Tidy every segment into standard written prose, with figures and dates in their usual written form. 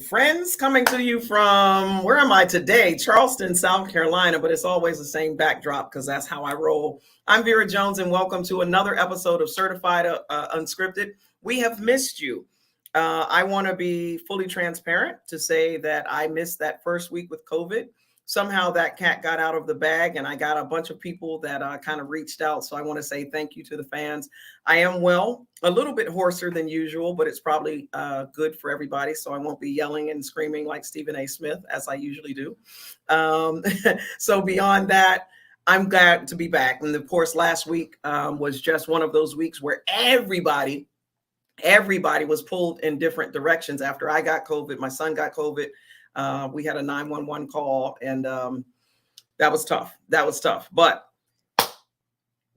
friends, coming to you from, where am I today? Charleston, South Carolina, but it's always the same backdrop because that's how I roll. I'm Vera Jones, and welcome to another episode of Certified Unscripted. We have missed you. I want to be fully transparent to say that I missed that first week with COVID. Somehow that cat got out of the bag, and I got a bunch of people that kind of reached out. So I want to say thank you to the fans. I am well, a little bit hoarser than usual, but it's probably good for everybody. So I won't be yelling and screaming like Stephen A. Smith, as I usually do. So beyond that, I'm glad to be back. And of course, last week was just one of those weeks where everybody was pulled in different directions. After I got COVID, my son got COVID. We had a 911 call, and that was tough. But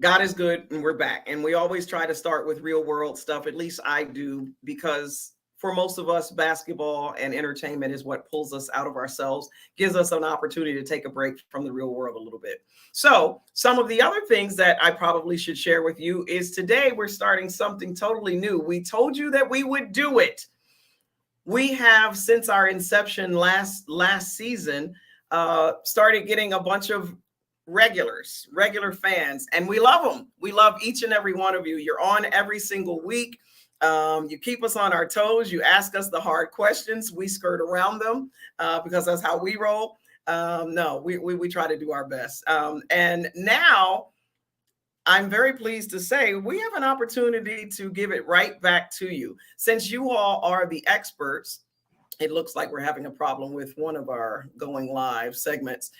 God is good, and we're back. And we always try to start with real world stuff. At least I do, because for most of us, basketball and entertainment is what pulls us out of ourselves, gives us an opportunity to take a break from the real world a little bit. So some of the other things that I probably should share with you is today we're starting something totally new. We told you that we would do it. We have, since our inception last season, started getting a bunch of regular fans, and we love them. We love each and every one of you. You're on every single week. You keep us on our toes. You ask us the hard questions. We skirt around them because that's how we roll. No, we try to do our best. And now I'm very pleased to say we have an opportunity to give it right back to you. Since you all are the experts, it looks like we're having a problem with one of our going live segments.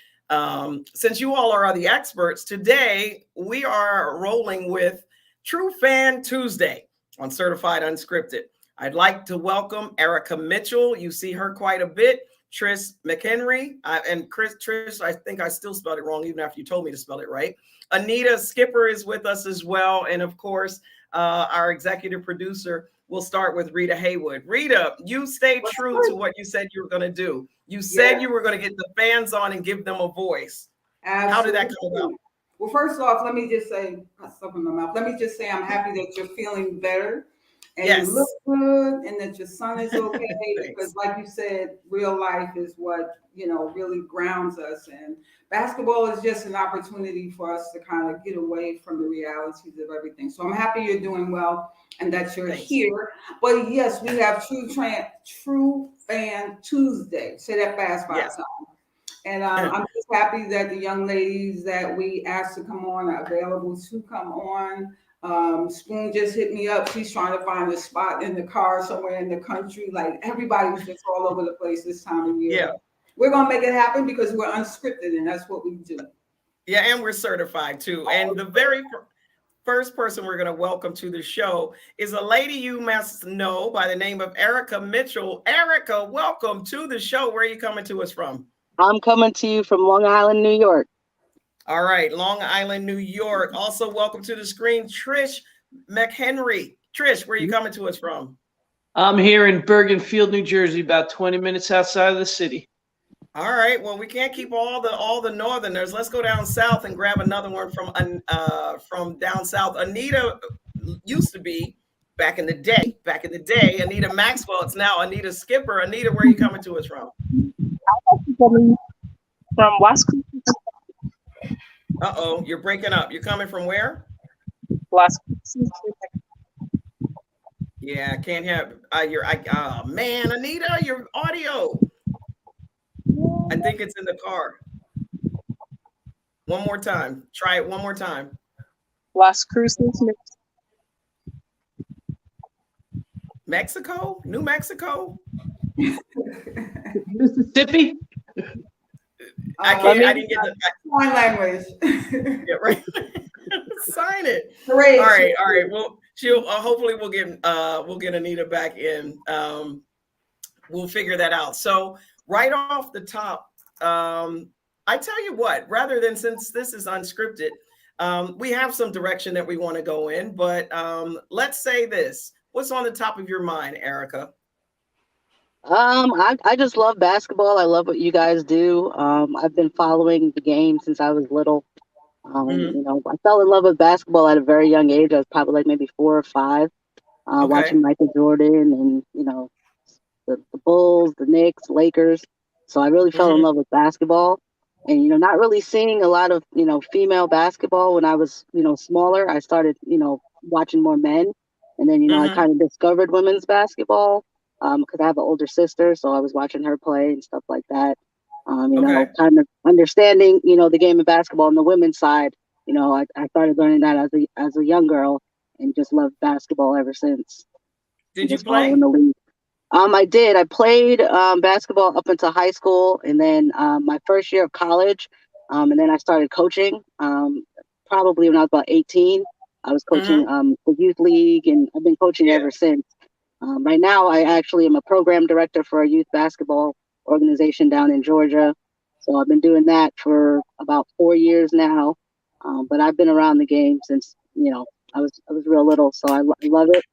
Since you all are the experts, today we are rolling with True Fan Tuesday on Certified Unscripted. I'd like to welcome Erica Mitchell. You see her quite a bit. Tricia McEniry and Trish, I think I still spelled it wrong, even after you told me to spell it right. Anita Skipper is with us as well. And of course, our executive producer. We'll start with Rita Haywood. Rita, you stayed true to what you said you were going to do. You said you were going to get the fans on and give them a voice. Absolutely. How did that come about? Well, first off, let me just say, stuff in my mouth. Let me just say I'm happy that you're feeling better and you look good, and that your son is okay. Because like you said, real life is what, really grounds us. And basketball is just an opportunity for us to kind of get away from the realities of everything. So I'm happy you're doing well and that you're here. But yes, we have True Fan Tuesday. Say that fast 5 times. And I'm just happy that the young ladies that we asked to come on are available to come on. Spoon just hit me up. She's trying to find a spot in the car somewhere in the country. Like, everybody's just all over the place this time of year. Yeah. We're going to make it happen because we're unscripted, and that's what we do. Yeah, and we're certified too. And the very first person we're going to welcome to the show is a lady you must know by the name of Erica Mitchell. Erica, welcome to the show. Where are you coming to us from? I'm coming to you from Long Island, New York. All right, Long Island, New York. Also, welcome to the screen, Tricia McEniry. Trish, where are you coming to us from? I'm here in Bergenfield, New Jersey, about 20 minutes outside of the city. All right. Well, we can't keep all the Northerners. Let's go down south and grab another one from down south. Anita used to be back in the day. Anita Maxwell. It's now Anita Skipper. Anita, where are you coming to us from? From Wisconsin. Uh-oh, you're breaking up. You're coming from where? Wisconsin. Yeah, I can't have man, Anita, your audio. I think it's in the car. One more time. Try it one more time. Las Cruces, Mexico? New Mexico? Mississippi? I didn't get the foreign language. Yeah, right. Sign it. Great. All right. Well, hopefully we'll get Anita back in. We'll figure that out. So right off the top, I tell you what, rather than, since this is unscripted, we have some direction that we want to go in, but let's say this. What's on the top of your mind, Erica? I just love basketball. I love what you guys do. I've been following the game since I was little. I fell in love with basketball at a very young age. I was probably like maybe 4 or 5, watching Michael Jordan and, the Bulls, the Knicks, Lakers. So I really fell in love with basketball. And, not really seeing a lot of, female basketball when I was, smaller. I started, watching more men. And then, I kind of discovered women's basketball because I have an older sister. So I was watching her play and stuff like that. Kind of understanding, the game of basketball on the women's side. I started learning that as a young girl and just loved basketball ever since. Did you play? Following the league. I did. I played basketball up until high school, and then my first year of college, and then I started coaching. Probably when I was about 18, I was coaching the youth league, and I've been coaching ever since. Right now, I actually am a program director for a youth basketball organization down in Georgia. So I've been doing that for about 4 years now. But I've been around the game since I was real little, so I love it.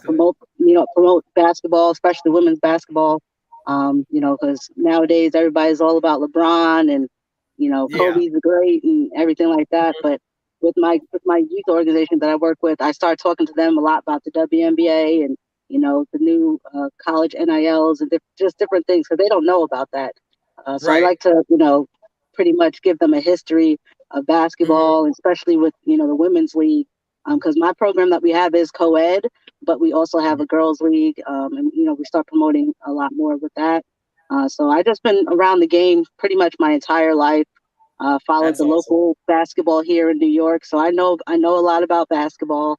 Promote basketball, especially women's basketball. Because nowadays everybody's all about LeBron and Kobe's great and everything like that. But with my youth organization that I work with, I started talking to them a lot about the WNBA and the new college NILs and just different things because they don't know about that. So I like to pretty much give them a history of basketball, especially with the women's league. Because my program that we have is co-ed, but we also have a girls league, and we start promoting a lot more with that. So I just been around the game pretty much my entire life. Followed the local basketball here in New York, so I know a lot about basketball.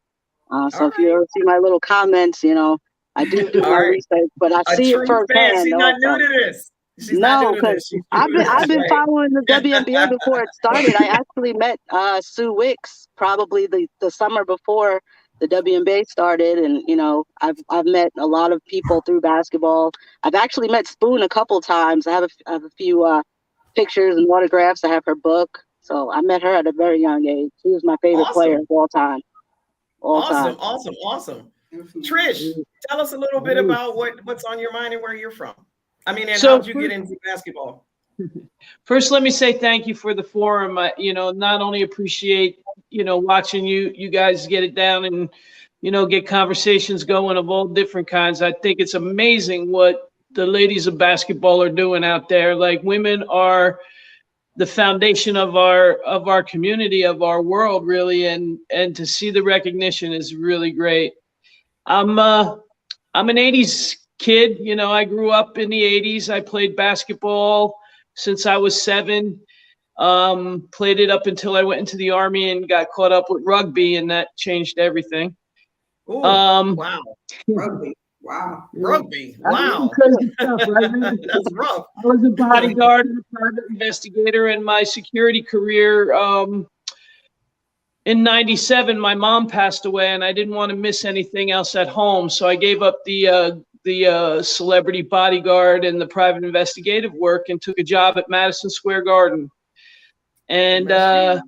So if you ever see my little comments, I do my research, but I see it firsthand. She's not new to this. No, because I've been following the WNBA before it started. I actually met Sue Wicks probably the summer before the WNBA started, and I've met a lot of people through basketball. I've actually met Spoon a couple times. I have a few pictures and autographs. I have her book, so I met her at a very young age. She was my favorite player of all time. Awesome. Trish, tell us a little bit about what's on your mind and where you're from. I mean, and how'd you get into basketball? First, let me say thank you for the forum. Not only appreciate, watching you guys get it down and, get conversations going of all different kinds. I think it's amazing what the ladies of basketball are doing out there. Like, women are the foundation of our community, of our world, really. And to see the recognition is really great. I'm an 80s kid. I grew up in the 80s. I played basketball since I was 7. Played it up until I went into the Army and got caught up with rugby, and that changed everything. Ooh, wow. Rugby. Wow. Rugby. Wow. Stuff, right? That's rough. I was a bodyguard and a private investigator, and my security career, in 97, my mom passed away, and I didn't want to miss anything else at home. So I gave up the celebrity bodyguard and the private investigative work and took a job at Madison Square Garden. And I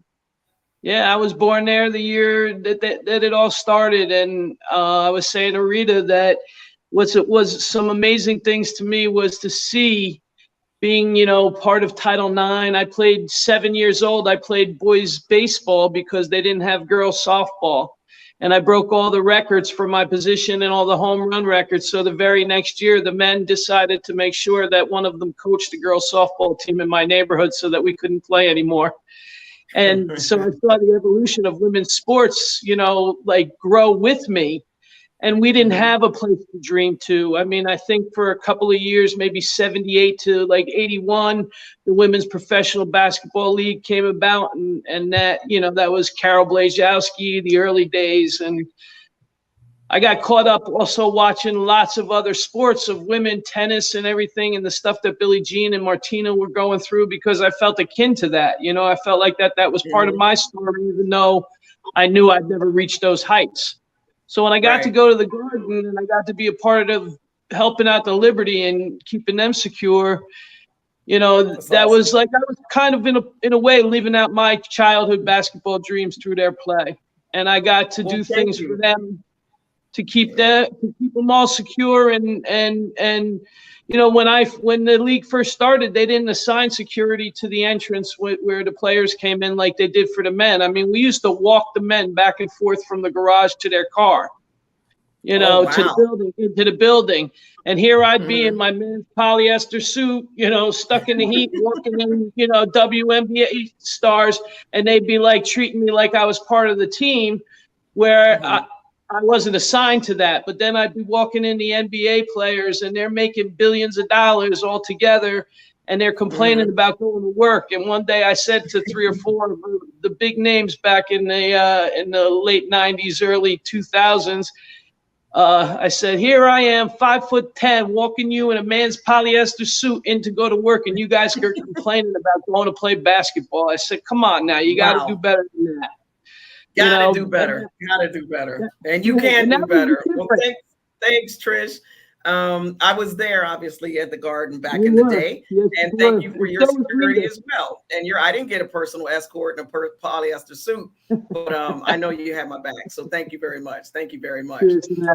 was born there the year that it all started. And I was saying to Rita that was some amazing things to me was to see being, part of Title IX. I played 7 years old. I played boys baseball because they didn't have girls softball. And I broke all the records for my position and all the home run records. So the very next year, the men decided to make sure that one of them coached the girls softball team in my neighborhood so that we couldn't play anymore. And so I saw the evolution of women's sports, grow with me. And we didn't have a place to dream to. I mean, I think for a couple of years, maybe 78 to 81, the Women's Professional Basketball League came about. And that, that was Carol Blazowski, the early days. And I got caught up also watching lots of other sports of women, tennis and everything, and the stuff that Billie Jean and Martina were going through because I felt akin to that. I felt like that was part of my story, even though I knew I'd never reached those heights. So when I got to go to the Garden and I got to be a part of helping out the Liberty and keeping them secure, that was like I was kind of in a way living out my childhood basketball dreams through their play, and I got to do things for them to keep them all secure and. When the league first started, they didn't assign security to the entrance where the players came in like they did for the men. I mean, we used to walk the men back and forth from the garage to their car. you Oh, know, to the wow. building, into the building. And here I'd be in my men's polyester suit, you know, stuck in the heat, walking in, you know, WNBA stars, and they'd be like treating me like I was part of the team, where I wasn't assigned to that. But then I'd be walking in the NBA players, and they're making billions of dollars all together, and they're complaining about going to work. And one day I said to 3 or 4 of the big names back in the late 90s, early 2000s, I said, here I am, 5'10", walking you in a man's polyester suit in to go to work, and you guys are complaining about going to play basketball. I said, come on now, you got to do better than that. Gotta do better. And you can do better. Well, thanks, Trish. I was there, obviously, at the Garden back in the day. Yes, and thank you for your security as well. And I didn't get a personal escort in a polyester suit, but I know you had my back. So thank you very much. Thank you very much.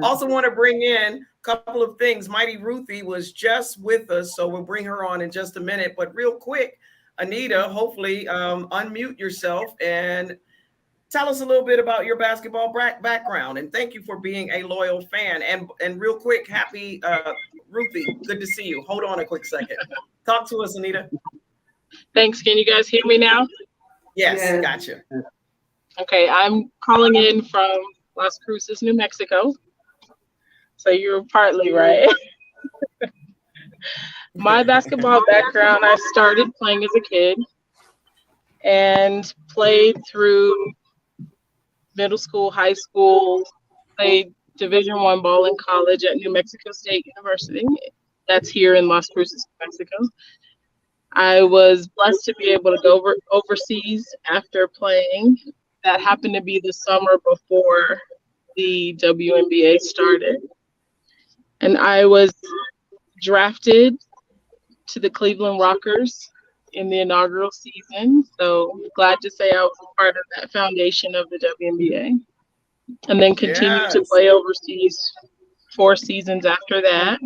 Also want to bring in a couple of things. Mighty Ruthie was just with us, so we'll bring her on in just a minute. But real quick, Anita, hopefully unmute yourself and tell us a little bit about your basketball background, and thank you for being a loyal fan. And real quick, happy Ruthie, good to see you. Hold on a quick second. Talk to us, Anita. Thanks. Can you guys hear me now? Yes, gotcha. Okay, I'm calling in from Las Cruces, New Mexico. So you're partly right. My basketball background, I started playing as a kid and played through middle school, high school, played Division I ball in college at New Mexico State University. That's here in Las Cruces, New Mexico. I was blessed to be able to go overseas after playing. That happened to be the summer before the WNBA started. And I was drafted to the Cleveland Rockers in the inaugural season. So glad to say I was a part of that foundation of the WNBA. And then continued to play overseas 4 seasons after that.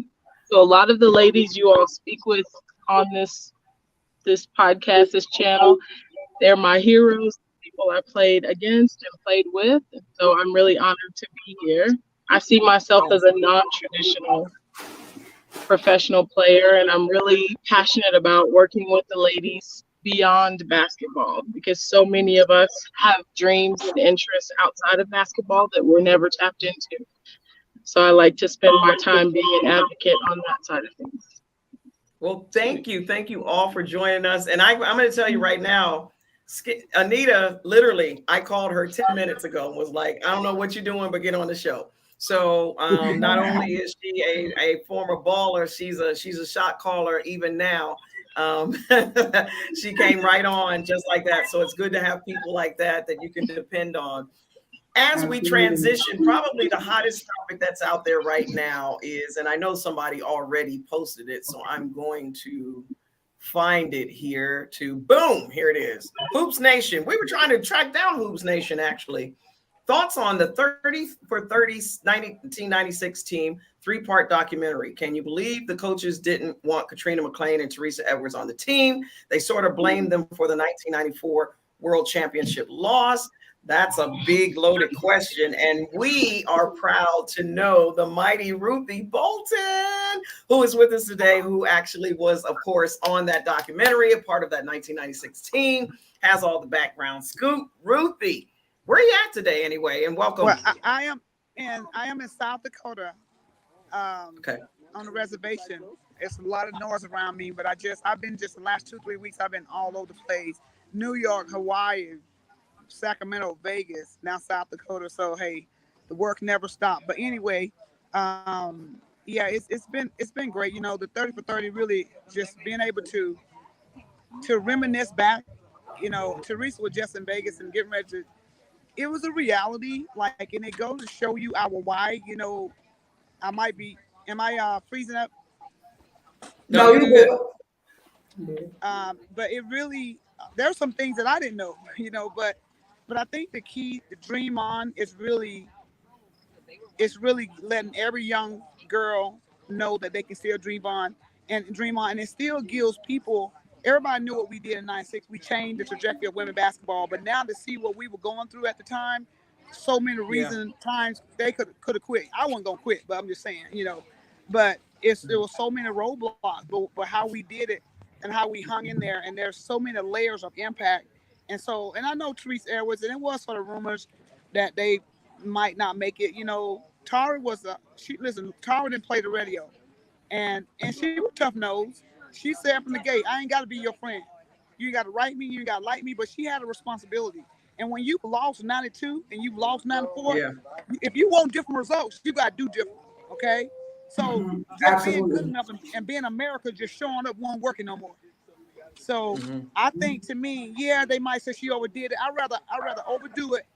So a lot of the ladies you all speak with on this podcast, this channel, they're my heroes, people I played against and played with. And so I'm really honored to be here. I see myself as a non-traditional professional player, and I'm really passionate about working with the ladies beyond basketball, because so many of us have dreams and interests outside of basketball that we're never tapped into. So I like to spend my time being an advocate on that side of things. Well, thank you all for joining us. And I'm going to tell you right now, Anita, literally, I called her 10 minutes ago and was like, I don't know what you're doing, but get on the show. So not only is she a former baller, she's a shot caller even now. She came right on just like that. So it's good to have people like that you can depend on. As we transition, probably the hottest topic that's out there right now is, and I know somebody already posted it, so I'm going to find it here boom, here it is. Hoops Nation. We were trying to track down Hoops Nation, actually. Thoughts on the 30 for 30 1996 team 3-part documentary. Can you believe the coaches didn't want Katrina McClain and Teresa Edwards on the team? They sort of blamed them for the 1994 World Championship loss. That's a big loaded question. And we are proud to know the mighty Ruthie Bolton, who is with us today, who actually was, of course, on that documentary, a part of that 1996 team, has all the background scoop. Ruthie, where are you at today anyway? And welcome. Well, I am in South Dakota, on the reservation. It's a lot of noise around me, but I've been the last 2-3 weeks, I've been all over the place. New York, Hawaii, Sacramento, Vegas, now South Dakota. So hey, the work never stopped. But anyway, it's been great. You know, the 30 for 30 really just being able to reminisce back. You know, Teresa was just in Vegas and getting ready to. It was a reality, and it goes to show you our why. You know, am I freezing up? No, you're good. But it really, there's some things that I didn't know, you know, but I think the key to dream on is really letting every young girl know that they can still dream on. And it still gives people. Everybody knew what we did in '96. We changed the trajectory of women basketball, but now to see what we were going through at the time, so many reasons, times they could have quit. I wasn't gonna quit, but I'm just saying, but there was so many roadblocks, but how we did it and how we hung in there, and there's so many layers of impact. And I know Teresa Edwards, and it was for the rumors that they might not make it. Tara Tara didn't play the radio, and she was tough nose. She said from the gate, I ain't got to be your friend. You got to write me, you got to like me, but she had a responsibility. And when you lost 92 and you lost 94, if you want different results, you got to do different. Okay. So just being good enough and being America, just showing up won't work no more. So I think, to me, they might say she overdid it. I'd rather overdo it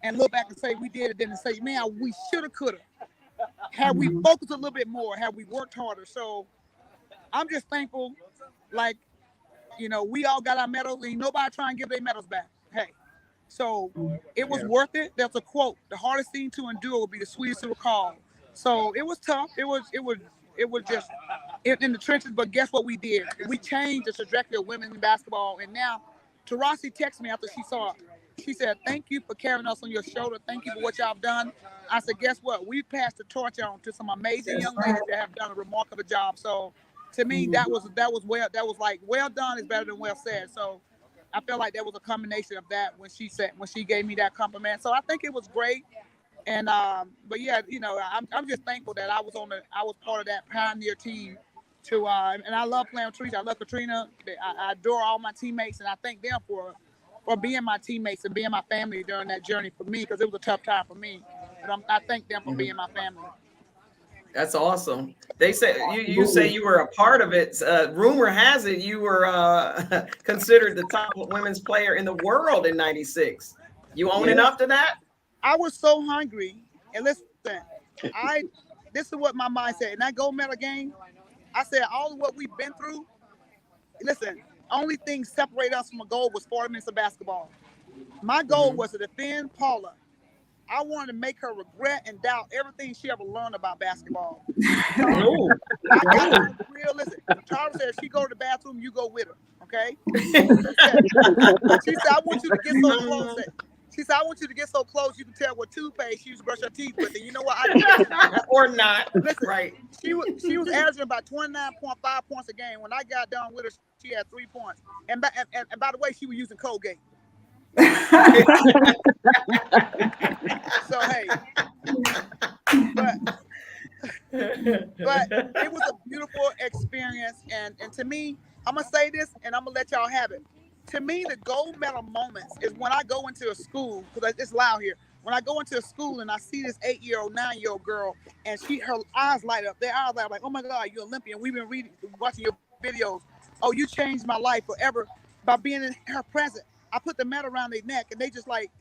and look back and say we did it than to say, man, we should have, could have. Had we focused a little bit more, had we worked harder. So I'm just thankful, like, we all got our medals, and nobody trying to give their medals back. Hey, so it was worth it. There's a quote: "The hardest thing to endure will be the sweetest to recall." So it was tough. It was just in the trenches. But guess what we did? We changed the trajectory of women in basketball. And now, Tarasi texted me after she saw it. She said, "Thank you for carrying us on your shoulder. Thank you for what y'all have done." I said, "Guess what? We passed the torch on to some amazing young ladies that have done a remarkable job." So, to me, that was well done is better than well said. So, I felt like there was a combination of that when she gave me that compliment. So I think it was great. And but yeah, I'm just thankful that I was part of that pioneer team. And I love playing with Tricia. I love Katrina. I adore all my teammates, and I thank them for being my teammates and being my family during that journey for me, because it was a tough time for me. But I thank them for being my family. That's awesome. They say you say you were a part of it. Rumor has it you were considered the top women's player in the world in '96. You owning up to that? I was so hungry. And listen, this is what my mind said. In that gold medal game, I said, all of what we've been through, listen, only thing separate us from a goal was 40 minutes of basketball. My goal was to defend Paula. I wanted to make her regret and doubt everything she ever learned about basketball. Listen, Charles said, she go to the bathroom, you go with her, okay? She said, I want you to get so close. She said, I want you to get so close you can tell what toothpaste she used to brush her teeth with. And you know what? Or not. Listen, right. She was averaging about 29.5 points a game. When I got done with her, she had 3 points. And by the way, she was using Colgate. So hey, but it was a beautiful experience, and to me, I'm gonna say this, and I'm gonna let y'all have it. To me, the gold medal moments is when I go into a school, because it's loud here. When I go into a school and I see this 8-year-old, 9-year-old girl, and her eyes light up. Their eyes light up like, oh my God, you're Olympian. We've been watching your videos. Oh, you changed my life forever by being in her presence. I put the medal around their neck, and they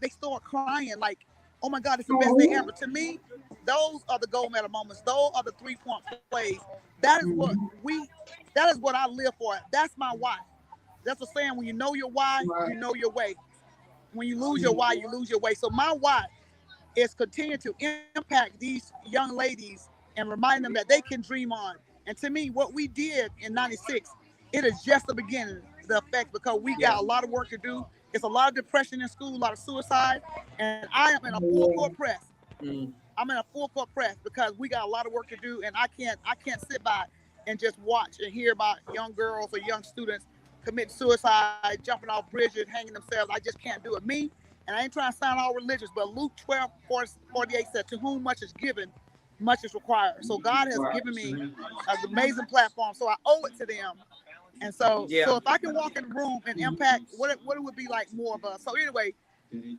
start crying like, oh my God, it's the best day ever. To me, those are the gold medal moments. Those are the 3-point plays. That is what I live for. That's my why. That's what I'm saying. When you know your why, you know your way. When you lose your why, you lose your way. So my why is continue to impact these young ladies and remind them that they can dream on. And to me, what we did in '96, it is just the beginning, the effect, because we got a lot of work to do. It's a lot of depression in school, a lot of suicide, and I am in a full court press. I'm in a full court press because we got a lot of work to do, and I can't sit by and just watch and hear about young girls or young students committing suicide, jumping off bridges, hanging themselves. I just can't do it. Me, and I ain't trying to sound all religious, but Luke 12:48 said, to whom much is given, much is required. So God has given me an amazing platform, so I owe it to them. And so if I can walk in the room and impact, what it would be like more of us. So anyway,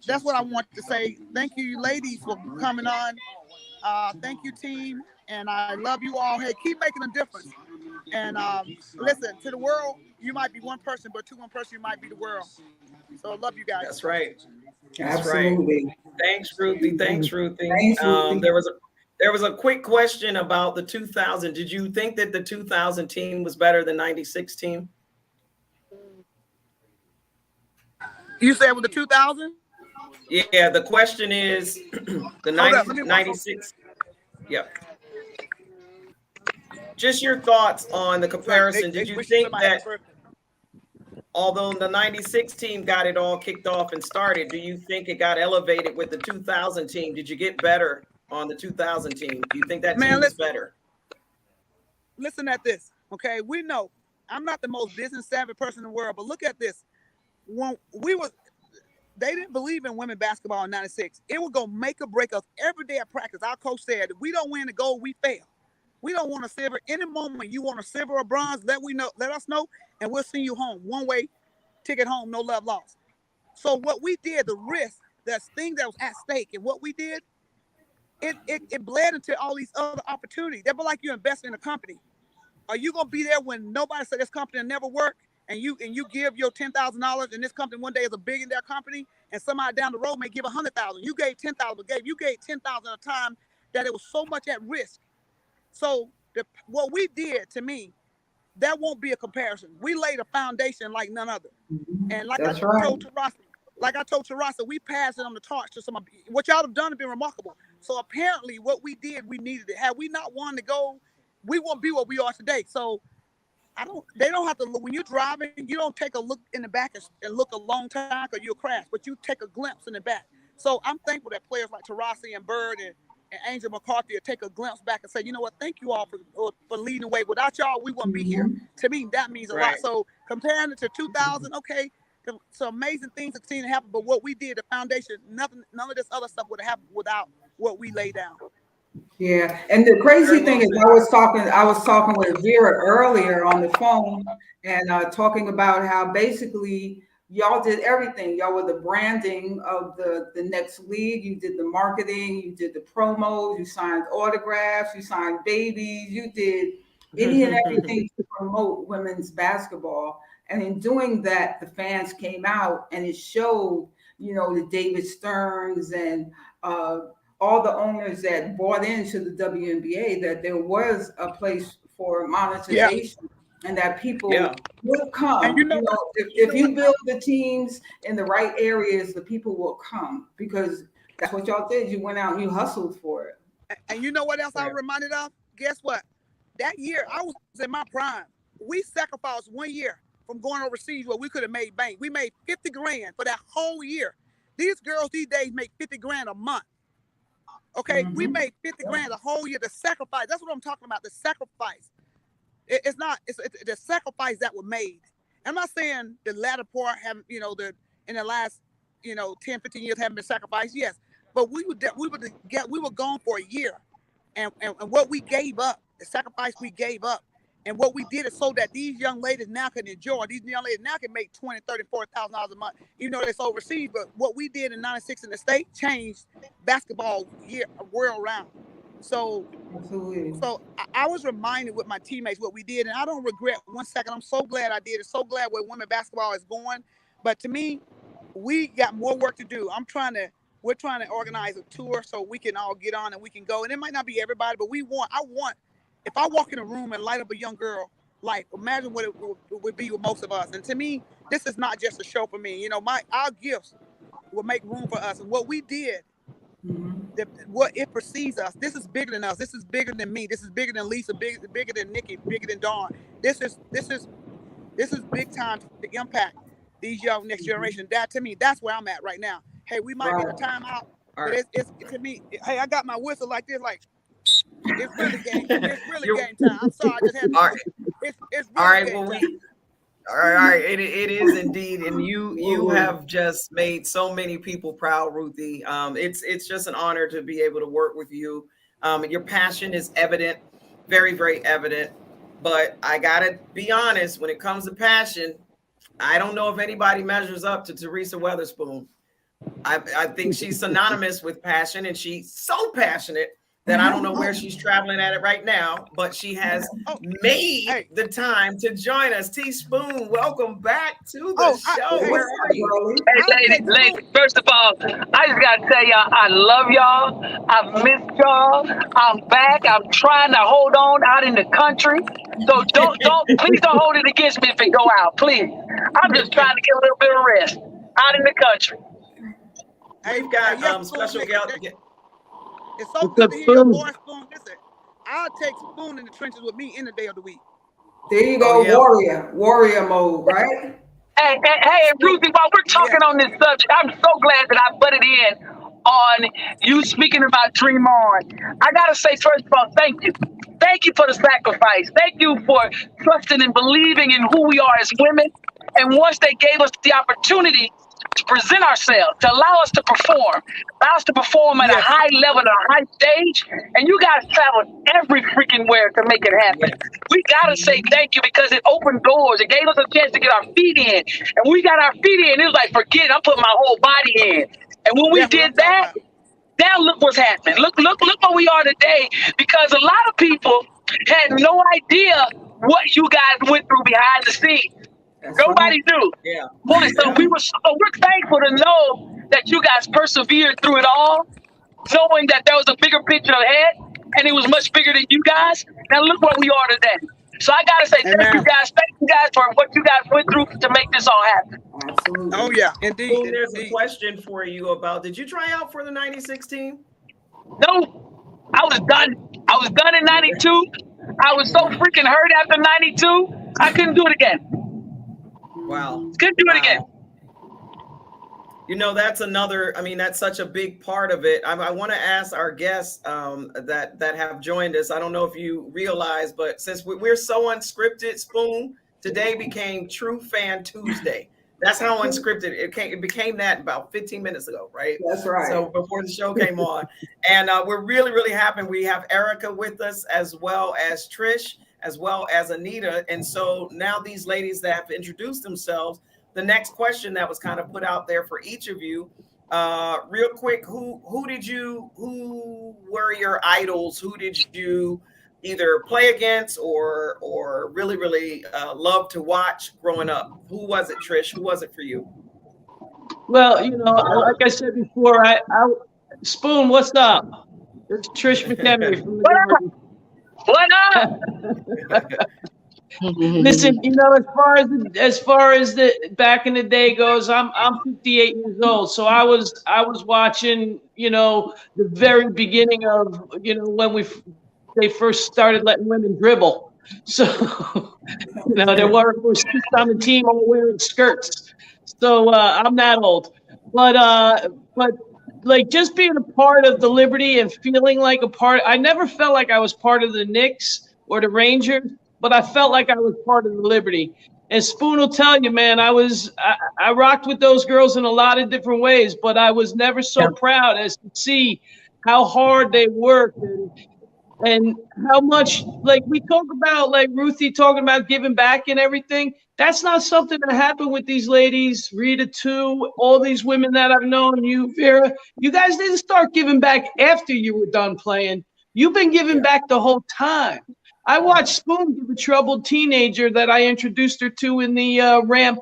that's what I want to say. Thank you, ladies, for coming on. Thank you, team. And I love you all. Hey, keep making a difference. And listen, to the world, you might be one person, but to one person, you might be the world. So I love you guys. That's right. That's absolutely. Right. Thanks, Ruthie. There was a quick question about the 2000. Did you think that the 2000 team was better than '96 team? You said with the 2000? Yeah, the question is the 96. Yep. Just your thoughts on the comparison. Did you think that? although the 96 team got it all kicked off and started, do you think it got elevated with the 2000 team? Did you get better on the 2000 team? Do you think that team is better? Listen at this, okay? We know I'm not the most business savvy person in the world, but look at this. When they didn't believe in women basketball in 96. It would go make or break us every day at practice. Our coach said, if we don't win the gold, we fail. We don't want a silver. Any moment you want a silver or bronze, let us know, and we'll send you home. One way ticket home, no love lost. So what we did, the risk, that thing that was at stake, and what we did, it bled into all these other opportunities. They're like you invest in a company. Are you gonna be there when nobody said this company will never work, and you give your $10,000, and this company one day is a billionaire company, and somebody down the road may give $100,000. You gave $10,000, but you gave $10,000 at a time that it was so much at risk. So what we did, to me, that won't be a comparison. We laid a foundation like none other. And like I told Terasa, we passed it on the torch to some of what y'all have done has been remarkable. So apparently what we did, we needed it. Had we not won the goal, we won't be what we are today. So they don't have to look. When you're driving, you don't take a look in the back and look a long time because you'll crash, but you take a glimpse in the back. So I'm thankful that players like Terasi and Bird and Angel McCarthy will take a glimpse back and say, you know what, thank you all for leading the way. Without y'all, we wouldn't be here. To me, that means a lot. So comparing it to 2000, okay, some amazing things have continue to happen, but what we did, the foundation, none of this other stuff would have happened without what we laid down. Yeah, and the crazy thing is, I was talking with Vera earlier on the phone, and talking about how basically y'all did everything. Y'all were the branding of the next league. You did the marketing, you did the promos, you signed autographs, you signed babies, you did any and everything to promote women's basketball. And in doing that, the fans came out, and it showed, the David Stearns and all the owners that bought into the WNBA, that there was a place for monetization, and that people would come. And if you build the teams in the right areas, the people will come, because that's what y'all did. You went out and you hustled for it. And you know what else I was reminded of? Guess what? That year, I was in my prime. We sacrificed 1 year from going overseas where we could have made bank. We made $50,000 for that whole year. These girls these days make $50,000 a month. Okay, we made $50,000 a whole year. The sacrifice, that's what I'm talking about, the sacrifice. It's the sacrifice that was made. I'm not saying the latter part haven't, in the last, 10, 15 years haven't been sacrificed, yes. But we were gone for a year. And what we gave up, the sacrifice we gave up, and what we did is so that these young ladies now can enjoy. These young ladies now can make $20,000, $30,000, $40,000 a month, even though it's overseas. But what we did in '96 in the state changed basketball world round. So I was reminded with my teammates what we did, and I don't regret 1 second. I'm so glad I did it. So glad where women basketball is going. But to me, we got more work to do. We're trying to organize a tour so we can all get on and we can go. And it might not be everybody, but I want. If I walk in a room and light up a young girl, imagine what it would be with most of us. And to me, this is not just a show for me. Our gifts will make room for us. And what we did, what it perceives us, this is bigger than us. This is bigger than me. This is bigger than Lisa, bigger than Nikki, bigger than Dawn. This is big time to impact these young next generation. That, to me, that's where I'm at right now. Hey, we might be in a timeout, but it's to me, hey, I got my whistle like this, it's really game. It's really game time. I'm sorry, I just had to. It's really all right. Game time. All right. It is indeed, and you have just made so many people proud, Ruthie. It's just an honor to be able to work with you. Your passion is evident, very, very evident. But I gotta be honest, when it comes to passion, I don't know if anybody measures up to Teresa Weatherspoon. I think she's synonymous with passion, and she's so passionate that I don't know where she's traveling at it right now, but she has made the time to join us. T Spoon, welcome back to the show. Where are you? Hey, ladies, first of all, I just got to tell y'all, I love y'all. I miss y'all. I'm back. I'm trying to hold on out in the country. So please don't hold it against me if it go out, please. I'm just trying to get a little bit of rest out in the country. We've got special guest. It's so good to hear your voice, Spoon. Listen, I'll take Spoon in the trenches with me any day of the week. There you go, warrior mode, right? Hey, Ruthie, while we're talking on this subject, I'm so glad that I butted in on you speaking about Dream On. I gotta say, first of all, thank you. Thank you for the sacrifice. Thank you for trusting and believing in who we are as women. And once they gave us the opportunity to present ourselves, to allow us to perform, at a high level, at a high stage, and you guys traveled every freaking where to make it happen. We gotta say thank you because it opened doors. It gave us a chance to get our feet in. And when we got our feet in, it was like, forget it, I'm putting my whole body in. And when we did that, now look what's happening. Look where we are today. Because a lot of people had no idea what you guys went through behind the scenes. Nobody knew. Yeah. Boy, so we're thankful to know that you guys persevered through it all, knowing that there was a bigger picture ahead, and it was much bigger than you guys. Now look where we are today. So I gotta say thank you guys for what you guys went through to make this all happen. Absolutely. Oh yeah, indeed. Well, there's a question for you about, did you try out for the 96 team? No, I was done. I was done in 92. I was so freaking hurt after 92. I couldn't do it again. Wow. Couldn't do it again. You know, that's another, I mean, that's such a big part of it. I want to ask our guests that have joined us. I don't know if you realize, but since we're so unscripted, Spoon, today became True Fan Tuesday. That's how unscripted it became that about 15 minutes ago, right? That's right. So before the show came on. And we're really, really happy. We have Erica with us, as well as Trish, as well as Anita. And so now these ladies that have introduced themselves, the next question that was kind of put out there for each of you, real quick, who were your idols? Who did you either play against or really, really love to watch growing up? Who was it, Trish? Who was it for you? Well, you know, like I said before, I Spoon, what's up? It's Tricia McEniry from the What up? Listen, you know, as far as the back in the day goes, I'm 58 years old, so I was watching, you know, the very beginning of, you know, when they first started letting women dribble. So, you know, there were six on the team all wearing skirts. So I'm that old, but like just being a part of the Liberty and feeling like a part. I never felt like I was part of the Knicks or the Rangers, but I felt like I was part of the Liberty. And Spoon will tell you, man, I rocked with those girls in a lot of different ways, but I was never so proud as to see how hard they worked and how much, like we talk about, like Ruthie talking about giving back and everything. That's not something that happened with these ladies, Rita too, all these women that I've known, you, Vera. You guys didn't start giving back after you were done playing. You've been giving back the whole time. I watched Spoon give a troubled teenager that I introduced her to in the ramp,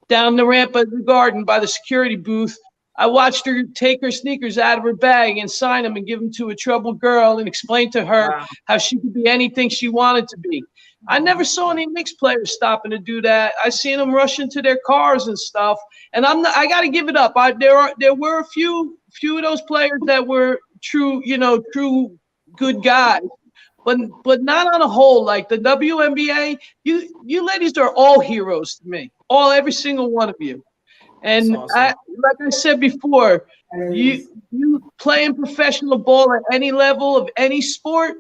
down the ramp of the garden by the security booth. I watched her take her sneakers out of her bag and sign them and give them to a troubled girl and explain to her how she could be anything she wanted to be. I never saw any Knicks players stopping to do that. I seen them rushing to their cars and stuff. And I got to give it up. There were a few of those players that were true good guys. But not on a whole. Like the WNBA, you ladies are all heroes to me. Every single one of you. And awesome. Like I said before, you playing professional ball at any level of any sport.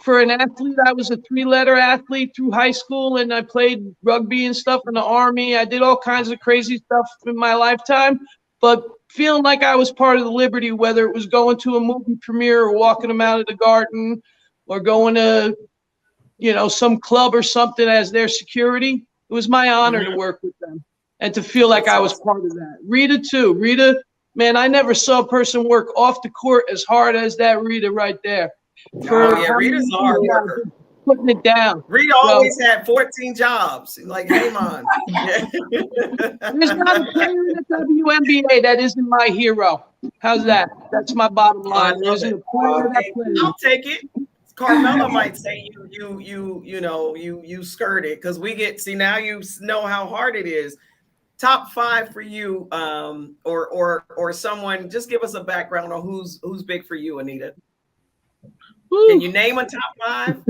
For an athlete, I was a 3-letter athlete through high school, and I played rugby and stuff in the Army. I did all kinds of crazy stuff in my lifetime. But feeling like I was part of the Liberty, whether it was going to a movie premiere or walking them out of the garden, or going to, you know, some club or something as their security. It was my honor to work with them and to feel like I was part of that. Rita too. Rita, man, I never saw a person work off the court as hard as that Rita right there. Rita's a hard worker. Putting it down. Rita always had 14 jobs. Like, hey, man. There's not a player in the WNBA that isn't my hero. How's that? That's my bottom line. There isn't a player that plays. I'll take it. Carmela might say you skirt it because we get now you know how hard it is. Top 5 for you, or someone. Just give us a background on who's big for you, Anita. Can you name a top 5?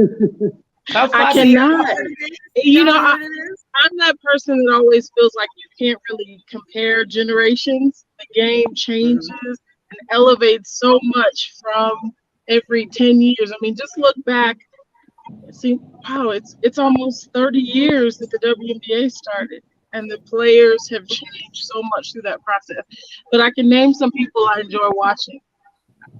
I cannot. You know, I'm that person that always feels like you can't really compare generations. The game changes and elevates so much from every 10 years. I mean, just look back. See, wow, it's almost 30 years that the WNBA started, and the players have changed so much through that process. But I can name some people I enjoy watching.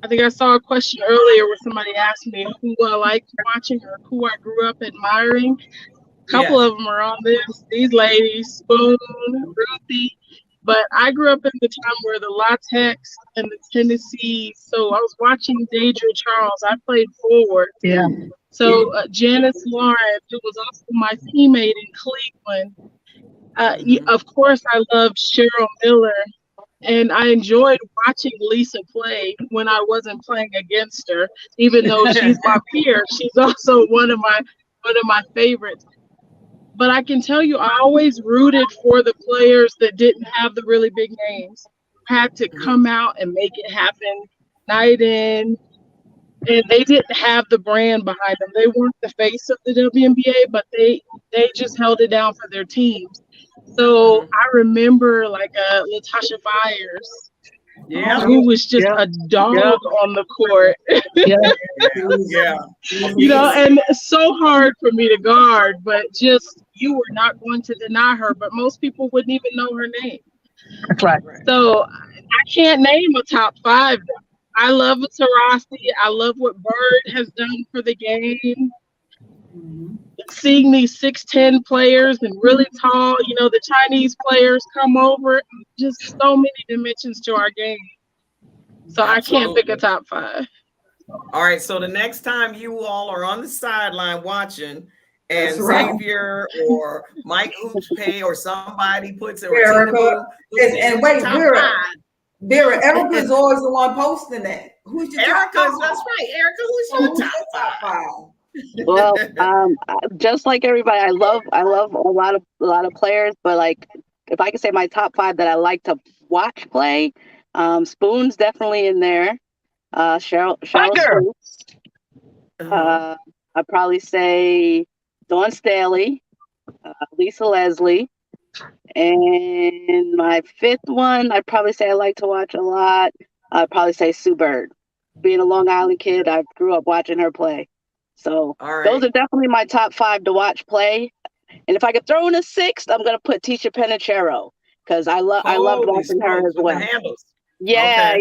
I think I saw a question earlier where somebody asked me who I liked watching or who I grew up admiring. A couple of them are on this. These ladies, Spoon, Ruthie. But I grew up in the time where the Latex and the Tennessee. So I was watching Deidre Charles. I played forward. Yeah. So Janice Lawrence, who was also my teammate in Cleveland. Of course, I loved Cheryl Miller. And I enjoyed watching Lisa play when I wasn't playing against her, even though she's my peer. She's also one of my favorites. But I can tell you, I always rooted for the players that didn't have the really big names. Had to come out and make it happen night in. And they didn't have the brand behind them. They weren't the face of the WNBA, but they just held it down for their teams. So I remember like Latasha Byers, who was just a dog on the court. You know, and it's so hard for me to guard, but just you were not going to deny her. But most people wouldn't even know her name. Right. So I can't name a top 5. I love Taurasi. I love what Bird has done for the game. Seeing these 6'10" players and really tall, you know, the Chinese players come over, just so many dimensions to our game. So I can't pick a top 5. All right. So the next time you all are on the sideline watching, and Xavier or Mike Hoochpay or somebody puts it, Erica, and wait, Vera, Erica's always the one posting that. Who's your Erica? That's right, Erica. Who's your top 5? Well, just like everybody, I love a lot of players, but like if I could say my top 5 that I like to watch play, Spoon's definitely in there. Cheryl I'd probably say Dawn Staley, Lisa Leslie, and my 5th one I'd probably say I like to watch a lot. I'd probably say Sue Bird. Being a Long Island kid, I grew up watching her play. So those are definitely my top 5 to watch play. And if I could throw in a 6th, I'm gonna put Tisha Penicheiro because I loved watching her as well. Yeah.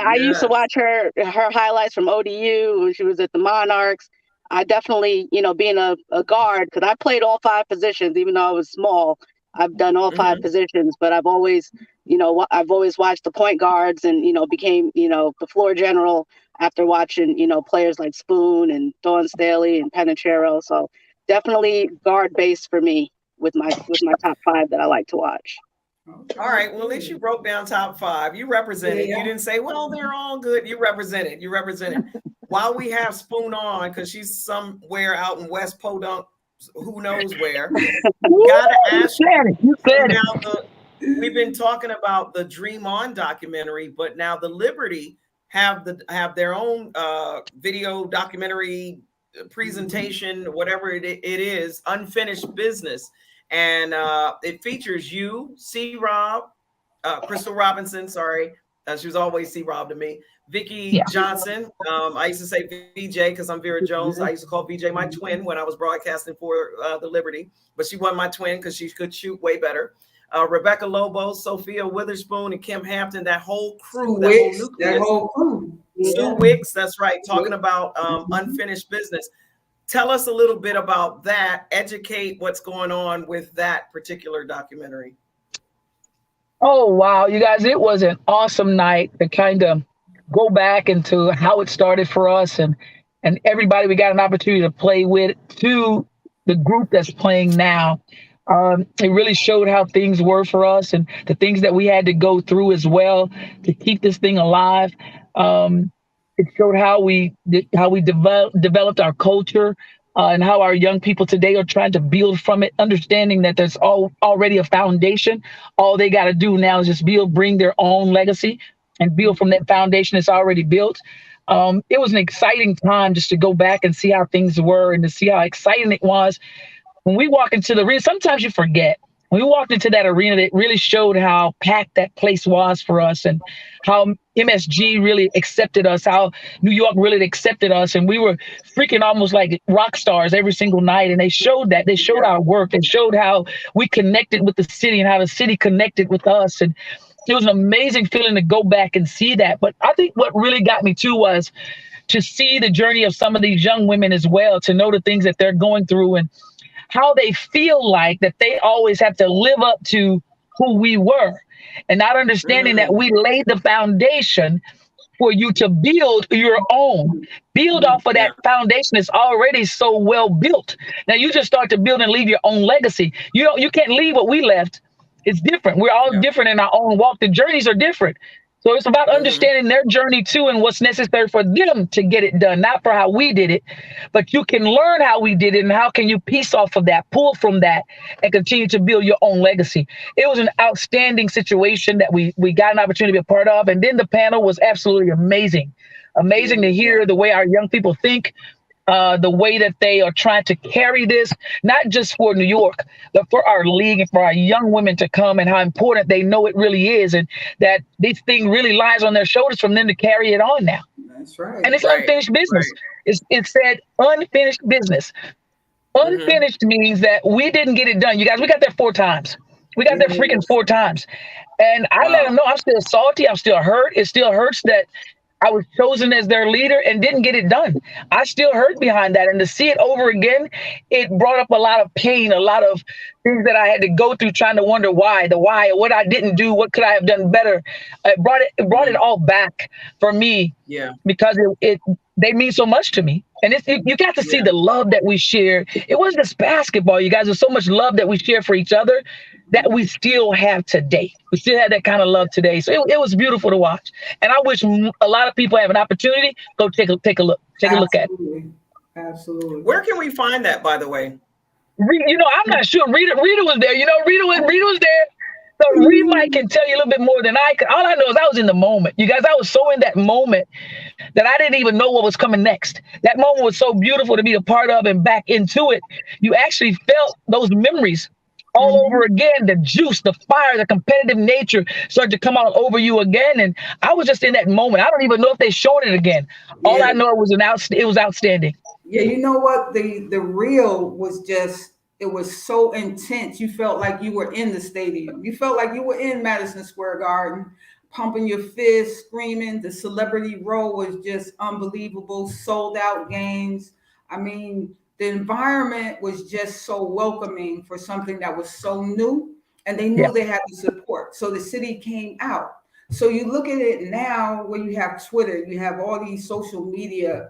I used to watch her highlights from ODU when she was at the Monarchs. I definitely, you know, being a guard, because I played all 5 positions, even though I was small. I've done all 5 positions, but I've always watched the point guards and, you know, became, you know, the floor general after watching, you know, players like Spoon and Dawn Staley and Penicheiro. So definitely guard based for me with my top 5 that I like to watch. All right. Well, at least you broke down top 5. You represented. You didn't say, well, they're all good. You represented. While we have Spoon on, because she's somewhere out in West Podunk, who knows where. Gotta ask you. We've been talking about the Dream On documentary, but now the Liberty have their own video documentary presentation, whatever it is, Unfinished Business. And it features you, C-Rob, Crystal Robinson, sorry. She was always C-Rob to me. Vicky Johnson. I used to say VJ because I'm Vera Jones. I used to call VJ my twin when I was broadcasting for the Liberty. But she wasn't my twin because she could shoot way better. Rebecca Lobo, Sophia Witherspoon, and Kim Hampton, that whole crew, that whole crew. Sue Wicks, that's right, talking about Unfinished Business. Tell us a little bit about that. Educate what's going on with that particular documentary. Oh, wow. You guys, it was an awesome night to kind of go back into how it started for us and everybody we got an opportunity to play with to the group that's playing now. It really showed how things were for us and the things that we had to go through as well to keep this thing alive. It showed how we developed our culture and how our young people today are trying to build from it, understanding that there's already a foundation. All they got to do now is just bring their own legacy and build from that foundation that's already built. It was an exciting time just to go back and see how things were and to see how exciting it was. When we walk into the arena, sometimes you forget. When we walked into that arena, it really showed how packed that place was for us and how MSG really accepted us, how New York really accepted us. And we were freaking almost like rock stars every single night. And they showed that. They showed our work. They showed how we connected with the city and how the city connected with us. And it was an amazing feeling to go back and see that. But I think what really got me too was to see the journey of some of these young women as well, to know the things that they're going through and how they feel like that they always have to live up to who we were, and not understanding that we laid the foundation for you to build your own, build off of that foundation that's already so well built. Now you just start to build and leave your own legacy. You can't leave what we left. It's different. We're all different in our own walk. The journeys are different. So it's about understanding their journey too and what's necessary for them to get it done, not for how we did it, but you can learn how we did it and how can you piece off of that, pull from that, and continue to build your own legacy. It was an outstanding situation that we got an opportunity to be a part of. And then the panel was absolutely amazing. Amazing to hear the way our young people think, the way that they are trying to carry this, not just for New York, but for our league and for our young women to come, and how important they know it really is, and that this thing really lies on their shoulders from them to carry it on now. That's right. And it's unfinished business. It said unfinished business. Unfinished means that we didn't get it done. You guys, we got there 4 times. We got there freaking 4 times. And I let them know I'm still salty. I'm still hurt. It still hurts that I was chosen as their leader and didn't get it done. I still hurt behind that. And to see it over again, it brought up a lot of pain, a lot of things that I had to go through trying to wonder why, what I didn't do, what could I have done better. It brought it all back for me because they mean so much to me. And you got to see the love that we share. It wasn't just basketball, you guys. There's so much love that we share for each other that we still have today. We still have that kind of love today. So it was beautiful to watch. And I wish a lot of people have an opportunity. Go take a look. Take a look at it. Absolutely. Where can we find that, by the way? I'm not sure. Rita was there. Rita was there. So Rita Mike can tell you a little bit more than I could. All I know is I was in the moment. You guys, I was so in that moment that I didn't even know what was coming next. That moment was so beautiful to be a part of and back into it. You actually felt those memories all over again. The juice, the fire, the competitive nature started to come out over you again. And I was just in that moment. I don't even know if they showed it again. All I know it was outstanding. Yeah, you know what? The reel was just, it was so intense. You felt like you were in the stadium. You felt like you were in Madison Square Garden, pumping your fist, screaming. The celebrity row was just unbelievable. Sold out games. I mean, the environment was just so welcoming for something that was so new, and they knew they had the support. So the city came out. So you look at it now where you have Twitter, you have all these social media,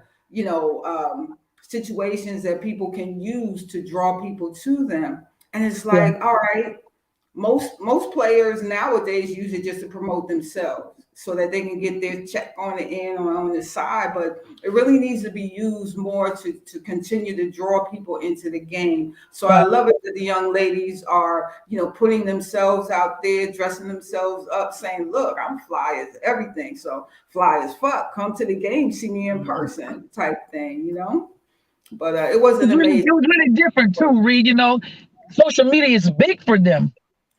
situations that people can use to draw people to them. And it's like, all right, most players nowadays use it just to promote themselves so that they can get their check on the end or on the side. But it really needs to be used more to continue to draw people into the game. So I love it that the young ladies are, putting themselves out there, dressing themselves up, saying, look, I'm fly as everything. So fly as fuck, come to the game, see me in person type thing, But it wasn't amazing. It was really different too, Reed. Social media is big for them.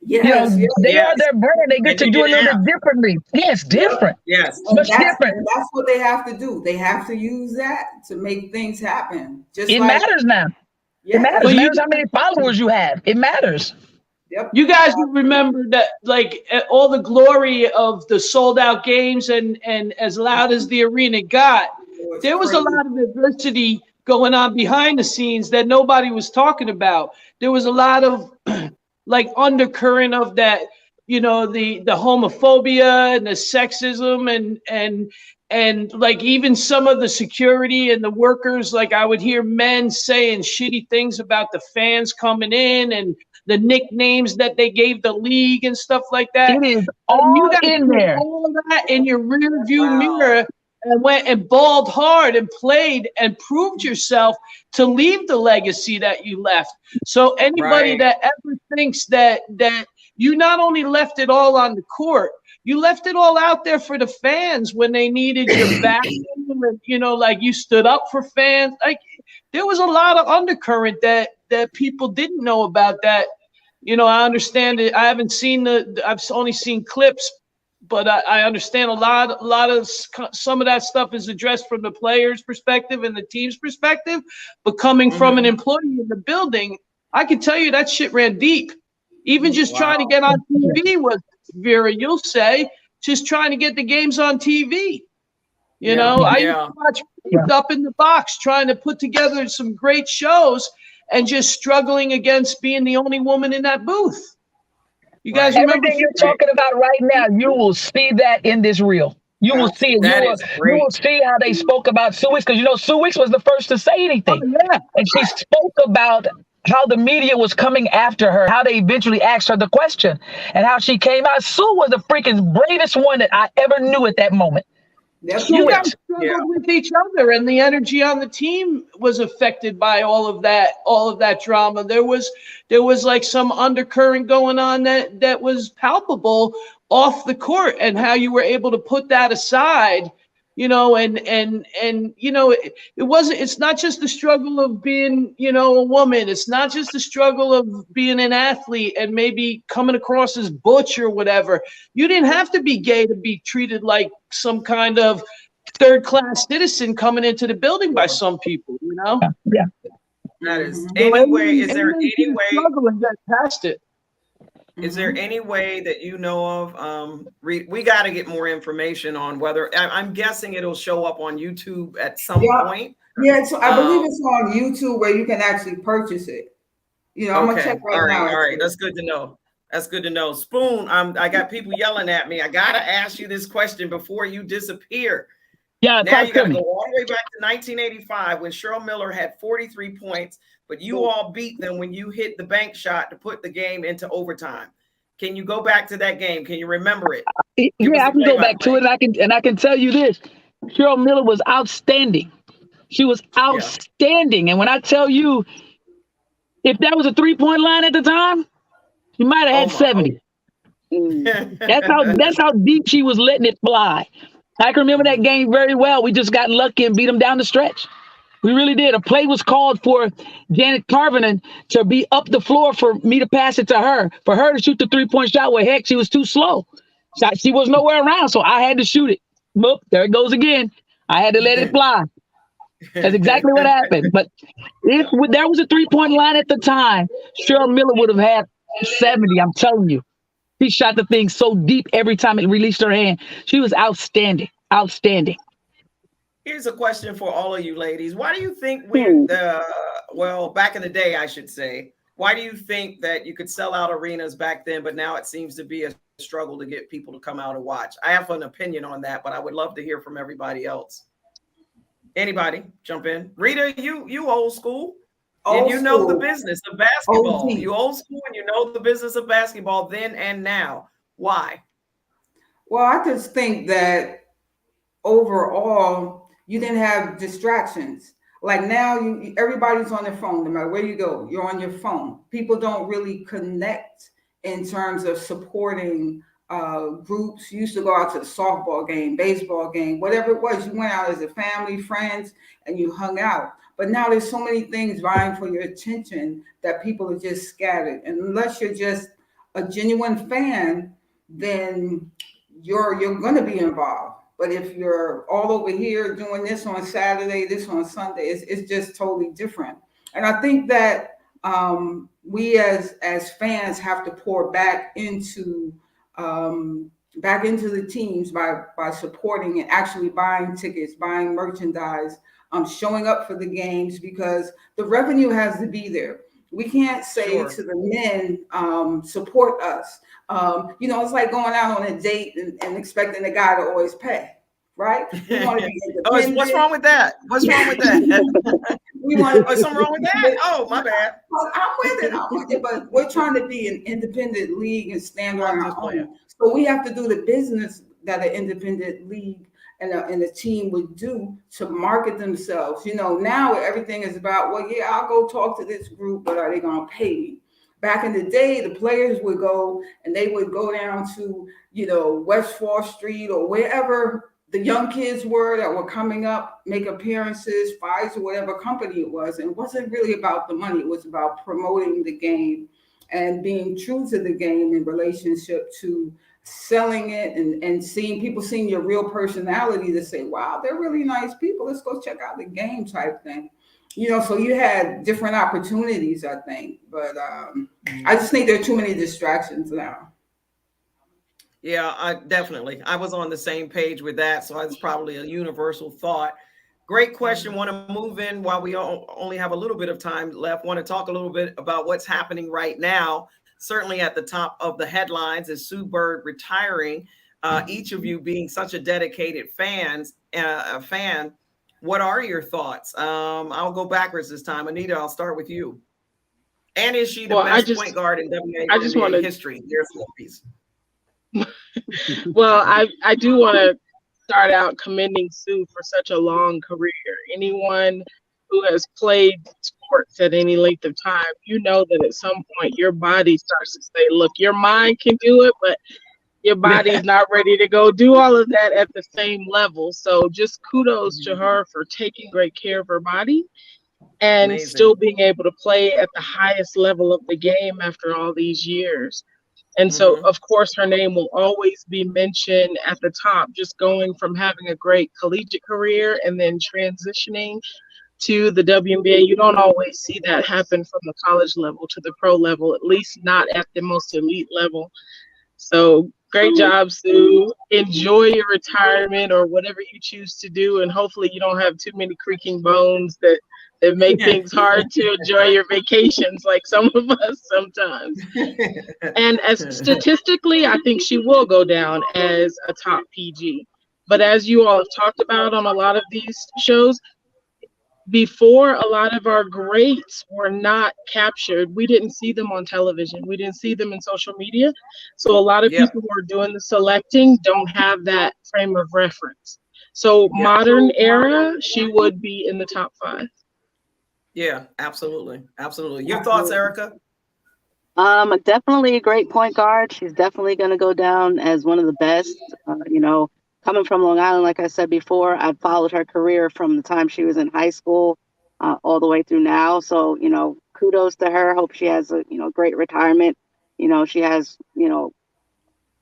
Yes, they are their brand. They get to do it a little bit differently. Yeah, it's different. Yes, much different. And that's what they have to do. They have to use that to make things happen. It matters now. It matters. It matters how many followers you have. It matters. Yep. You guys remember that, like, all the glory of the sold out games and as loud as the arena got, there was a lot of adversity going on behind the scenes that nobody was talking about. There was a lot of like undercurrent of that, the homophobia and the sexism and like even some of the security and the workers, like I would hear men saying shitty things about the fans coming in and the nicknames that they gave the league and stuff like that. It is all in there. All that in your rear view mirror and went and balled hard and played and proved yourself to leave the legacy that you left. So anybody that ever thinks that you not only left it all on the court, you left it all out there for the fans when they needed your backing, moment, like you stood up for fans. Like there was a lot of undercurrent that people didn't know about that. I understand it. I haven't seen I've only seen clips, but I understand a lot of some of that stuff is addressed from the players' perspective and the team's perspective, but coming from an employee in the building, I can tell you that shit ran deep. Even just trying to get on TV was, Vera, you'll say, just trying to get the games on TV. I used to watch Up in the Box, trying to put together some great shows and just struggling against being the only woman in that booth. You guys remember? Everything you're talking about right now, you will see that in this reel. You will see it. You will see how they spoke about Sue Wicks, because Sue Wicks was the first to say anything. And she spoke about how the media was coming after her, how they eventually asked her the question, and how she came out. Sue was the freaking bravest one that I ever knew at that moment. You guys struggled with each other, and the energy on the team was affected by all of that drama. There was like some undercurrent going on that was palpable off the court, and how you were able to put that aside, it's not just the struggle of being, a woman. It's not just the struggle of being an athlete and maybe coming across as butch or whatever. You didn't have to be gay to be treated like some kind of third-class citizen coming into the building by some people, Yeah. That is. Anyway, is there any way struggle and get past it? Is there any way that you know of? We got to get more information on whether, I'm guessing it'll show up on YouTube at some point. Yeah, so I believe it's on YouTube where you can actually purchase it. I'm gonna check right now. All right, that's good to know. That's good to know. Spoon, I got people yelling at me. I gotta ask you this question before you disappear. Yeah, now you gotta go all the way back to 1985 when Cheryl Miller had 43 points. But you all beat them when you hit the bank shot to put the game into overtime. Can you go back to that game? Can you remember it? I can go back to it, and I can tell you this: Cheryl Miller was outstanding. She was outstanding, and when I tell you, if that was a 3-point line at the time, she might have had 70. That's how deep she was letting it fly. I can remember that game very well. We just got lucky and beat them down the stretch. We really did. A play was called for Janet Carvinen to be up the floor for me to pass it to her, for her to shoot the 3-point shot. Well, heck, she was too slow. She was nowhere around, so I had to shoot it. Boop, there it goes again. I had to let it fly. That's exactly what happened. But if there was a 3-point line at the time, Cheryl Miller would have had 70, I'm telling you. She shot the thing so deep every time it released her hand. She was outstanding, outstanding. Here's a question for all of you ladies. Why do you think back in the day, I should say, why do you think that you could sell out arenas back then, but now it seems to be a struggle to get people to come out and watch? I have an opinion on that, but I would love to hear from everybody else. Anybody jump in? Rita, you old school. And you know the business of basketball. You old school and you know the business of basketball then and now. Why? Well, I just think that overall, you didn't have distractions. Like now, everybody's on their phone. No matter where you go, you're on your phone. People don't really connect in terms of supporting groups. You used to go out to the softball game, baseball game, whatever it was. You went out as a family, friends, and you hung out. But now there's so many things vying for your attention that people are just scattered. And unless you're just a genuine fan, then you're going to be involved. But if you're all over here doing this on Saturday, this on Sunday, it's just totally different. And I think that we as fans have to pour back into the teams by supporting and actually buying tickets, buying merchandise, showing up for the games, because the revenue has to be there. We can't say to the men, support us. It's like going out on a date and expecting the guy to always pay, right? We want to be independent. What's wrong with that? What's wrong with that? We want to something wrong with that? Oh, my bad. I'm with it. But we're trying to be an independent league and stand on our own. So we have to do the business that an independent league and a team would do to market themselves. Now everything is about, I'll go talk to this group, but are they going to pay me? Back in the day, the players would go and they would go down to, West 4th Street or wherever the young kids were that were coming up, make appearances, Pfizer, whatever company it was. And it wasn't really about the money. It was about promoting the game and being true to the game in relationship to selling it and seeing your real personality to say, wow, they're really nice people. Let's go check out the game type thing. So you had different opportunities, I think. But I just think there are too many distractions now. Yeah, I was on the same page with that. So it's probably a universal thought. Great question. Want to move in while we only have a little bit of time left. Want to talk a little bit about what's happening right now. Certainly at the top of the headlines is Sue Bird retiring. Each of you being such a dedicated fan, what are your thoughts? I'll go backwards this time. Anita, I'll start with you. And is she the best point guard in WNBA history? There's no piece. Well, I do want to start out commending Sue for such a long career. Anyone who has played sports at any length of time, that at some point your body starts to say, look, your mind can do it, but your body's not ready to go do all of that at the same level. So just kudos to her for taking great care of her body and still being able to play at the highest level of the game after all these years. And so, of course, her name will always be mentioned at the top, just going from having a great collegiate career and then transitioning to the WNBA. You don't always see that happen from the college level to the pro level, at least not at the most elite level. So great job, Sue. Enjoy your retirement or whatever you choose to do. And hopefully you don't have too many creaking bones that make things hard to enjoy your vacations like some of us sometimes. And as statistically, I think she will go down as a top PG. But as you all have talked about on a lot of these shows, before a lot of our greats were not captured, we didn't see them on television. We didn't see them in social media. So a lot of people who are doing the selecting don't have that frame of reference. So modern era, she would be in the top 5. Yeah, absolutely. Absolutely. Your thoughts, Erica? Definitely a great point guard. She's definitely going to go down as one of the best. Coming from Long Island, like I said before, I've followed her career from the time she was in high school all the way through now. So, kudos to her. Hope she has a, great retirement. She has,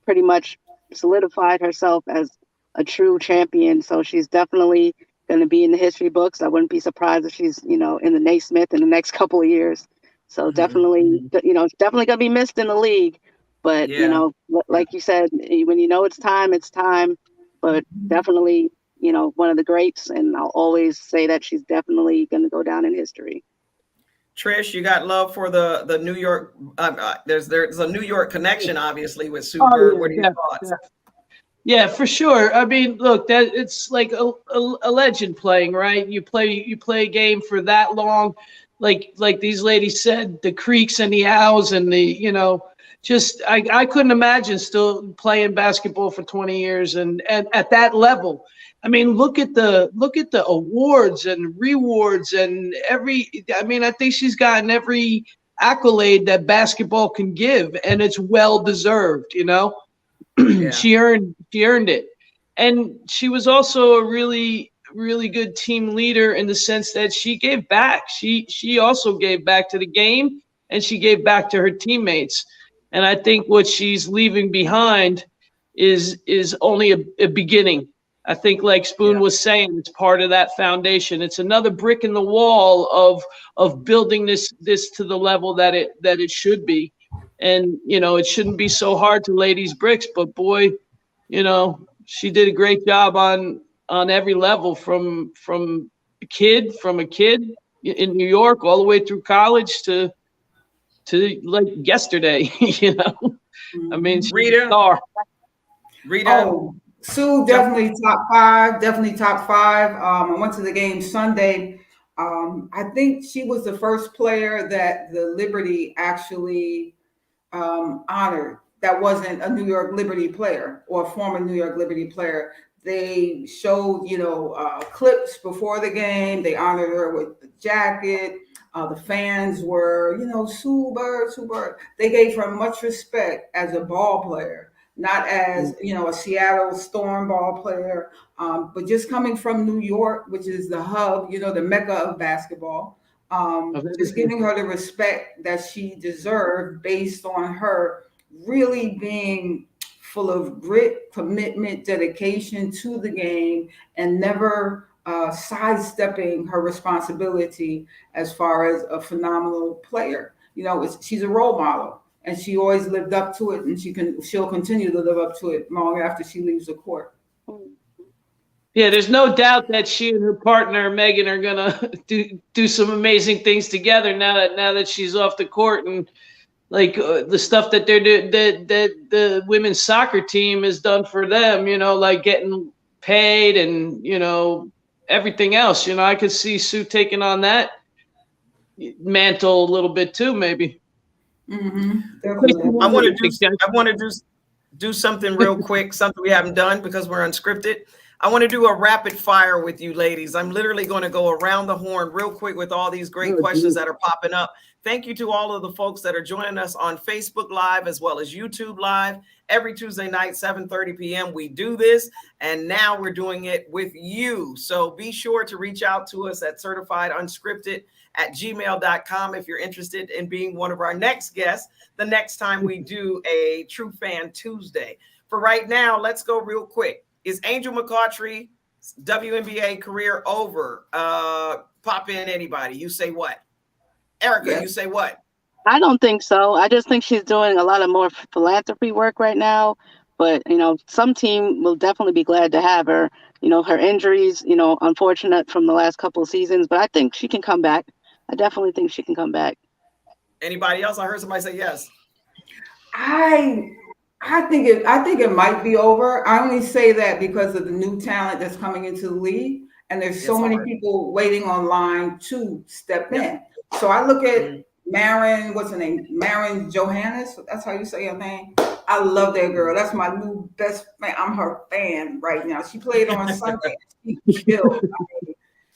pretty much solidified herself as a true champion. So she's definitely going to be in the history books. I wouldn't be surprised if she's, in the Naismith in the next couple of years. So definitely, definitely going to be missed in the league. But, like you said, when it's time, it's time. But definitely, one of the greats. And I'll always say that she's definitely going to go down in history. Trish, you got love for the New York. There's a New York connection, obviously, with Sue Bird. What are your thoughts? Yeah, for sure. I mean, look, that it's like a legend playing, right? You play a game for that long, like these ladies said, the creaks and the owls and the just I couldn't imagine still playing basketball for 20 years and at that level. I mean, look at the awards and rewards and I think she's gotten every accolade that basketball can give, and it's well deserved, She earned it. And she was also a really, really good team leader in the sense that she gave back. She also gave back to the game, and she gave back to her teammates. And I think what she's leaving behind is only a beginning. I think, like Spoon was saying, it's part of that foundation. It's another brick in the wall of building this to the level that it should be. And it shouldn't be so hard to lay these bricks, but boy, she did a great job on every level from a kid in New York all the way through college to like yesterday. I mean, she's a star. Rita. Sue, definitely top 5. Definitely top 5. I went to the game Sunday. I think she was the first player that the Liberty actually honored that wasn't a New York Liberty player or a former New York Liberty player. They showed, clips before the game. They honored her with the jacket. The fans were, Sue Bird. They gave her much respect as a ball player. not as, you know, a Seattle Storm ball player, but just coming from New York, which is the hub, you know, the mecca of basketball. Just giving her the respect that she deserved based on her really being full of grit, commitment, dedication to the game, and never sidestepping her responsibility as far as a phenomenal player. You know, she's a role model, and she always lived up to it, and she'll continue to live up to it long after she leaves the court. Yeah, there's no doubt that she and her partner Megan are gonna do some amazing things together now that she's off the court, and like the stuff that they're doing, that the women's soccer team has done for them, you know, like getting paid and, you know, everything else. You know, I could see Sue taking on that mantle a little bit too, maybe. Mm-hmm. I want to do something real quick, something we haven't done because we're unscripted. I want to do a rapid fire with you ladies. I'm literally going to go around the horn real quick with all these great questions that are popping up. Thank you to all of the folks that are joining us on Facebook Live as well as YouTube Live. Every Tuesday night, 7:30 p.m. we do this, and now we're doing it with you. So be sure to reach out to us at certifiedunscripted@gmail.com if you're interested in being one of our next guests the next time we do a True Fan Tuesday. For right now, let's go real quick. Is Angel McCoughtry's WNBA career over? Pop in anybody. You say what? Erica, you say what? I don't think so. I just think she's doing a lot of more philanthropy work right now. But, you know, some team will definitely be glad to have her. You know, her injuries, you know, unfortunate from the last couple of seasons, but I think she can come back. I definitely think she can come back. Anybody else? I heard somebody say yes. I think it might be over. I only say that because of the new talent that's coming into the league, and there's so many people waiting online to step in. So I look at Maren, what's her name? Maren Johannes. That's how you say her name. I love that girl. That's my new best fan. I'm her fan right now. She played on Sunday. She killed. I mean,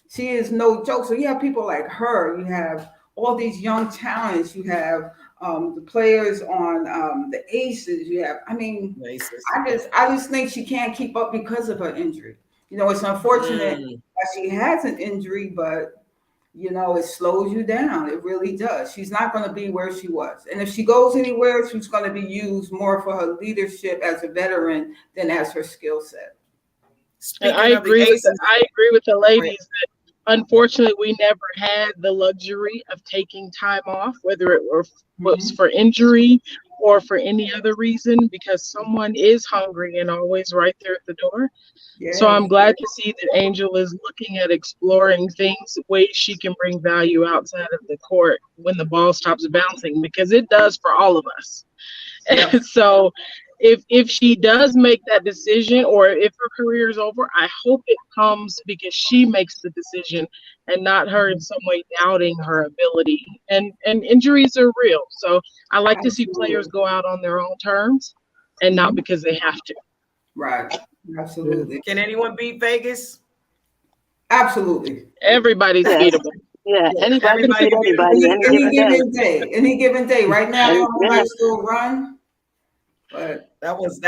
she is no joke. So you have people like her. You have all these young talents. You have the players on the Aces. You have, I mean, I just think she can't keep up because of her injury. You know, it's unfortunate that she has an injury, but you know, it slows you down. It really does. She's not going to be where she was. And if she goes anywhere, she's going to be used more for her leadership as a veteran than as her skill set. I agree with the ladies that unfortunately we never had the luxury of taking time off, whether it was for injury or for any other reason, because someone is hungry and always right there at the door. Yeah. So I'm glad to see that Angel is looking at exploring things, ways she can bring value outside of the court when the ball stops bouncing, because it does for all of us. Yeah. And so if she does make that decision, or if her career is over, I hope it comes because she makes the decision and not her in some way doubting her ability. And injuries are real. So I like to see players go out on their own terms and not because they have to. Right. Absolutely. Can anyone beat Vegas? Absolutely. Everybody's beatable. Yeah, anybody can beat anybody. Any given day. Right now, I'm still run. But that was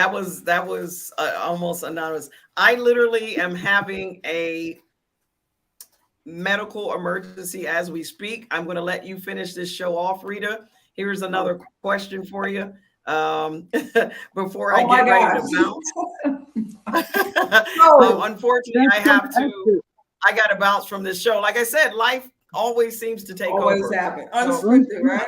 almost anonymous. I literally am having a medical emergency as we speak. I'm going to let you finish this show off, Rita. Here's another question for you. Before I get ready to bounce. Unfortunately, I got to bounce from this show. Like I said, life always seems to take over. Always happen. Unscripted, right?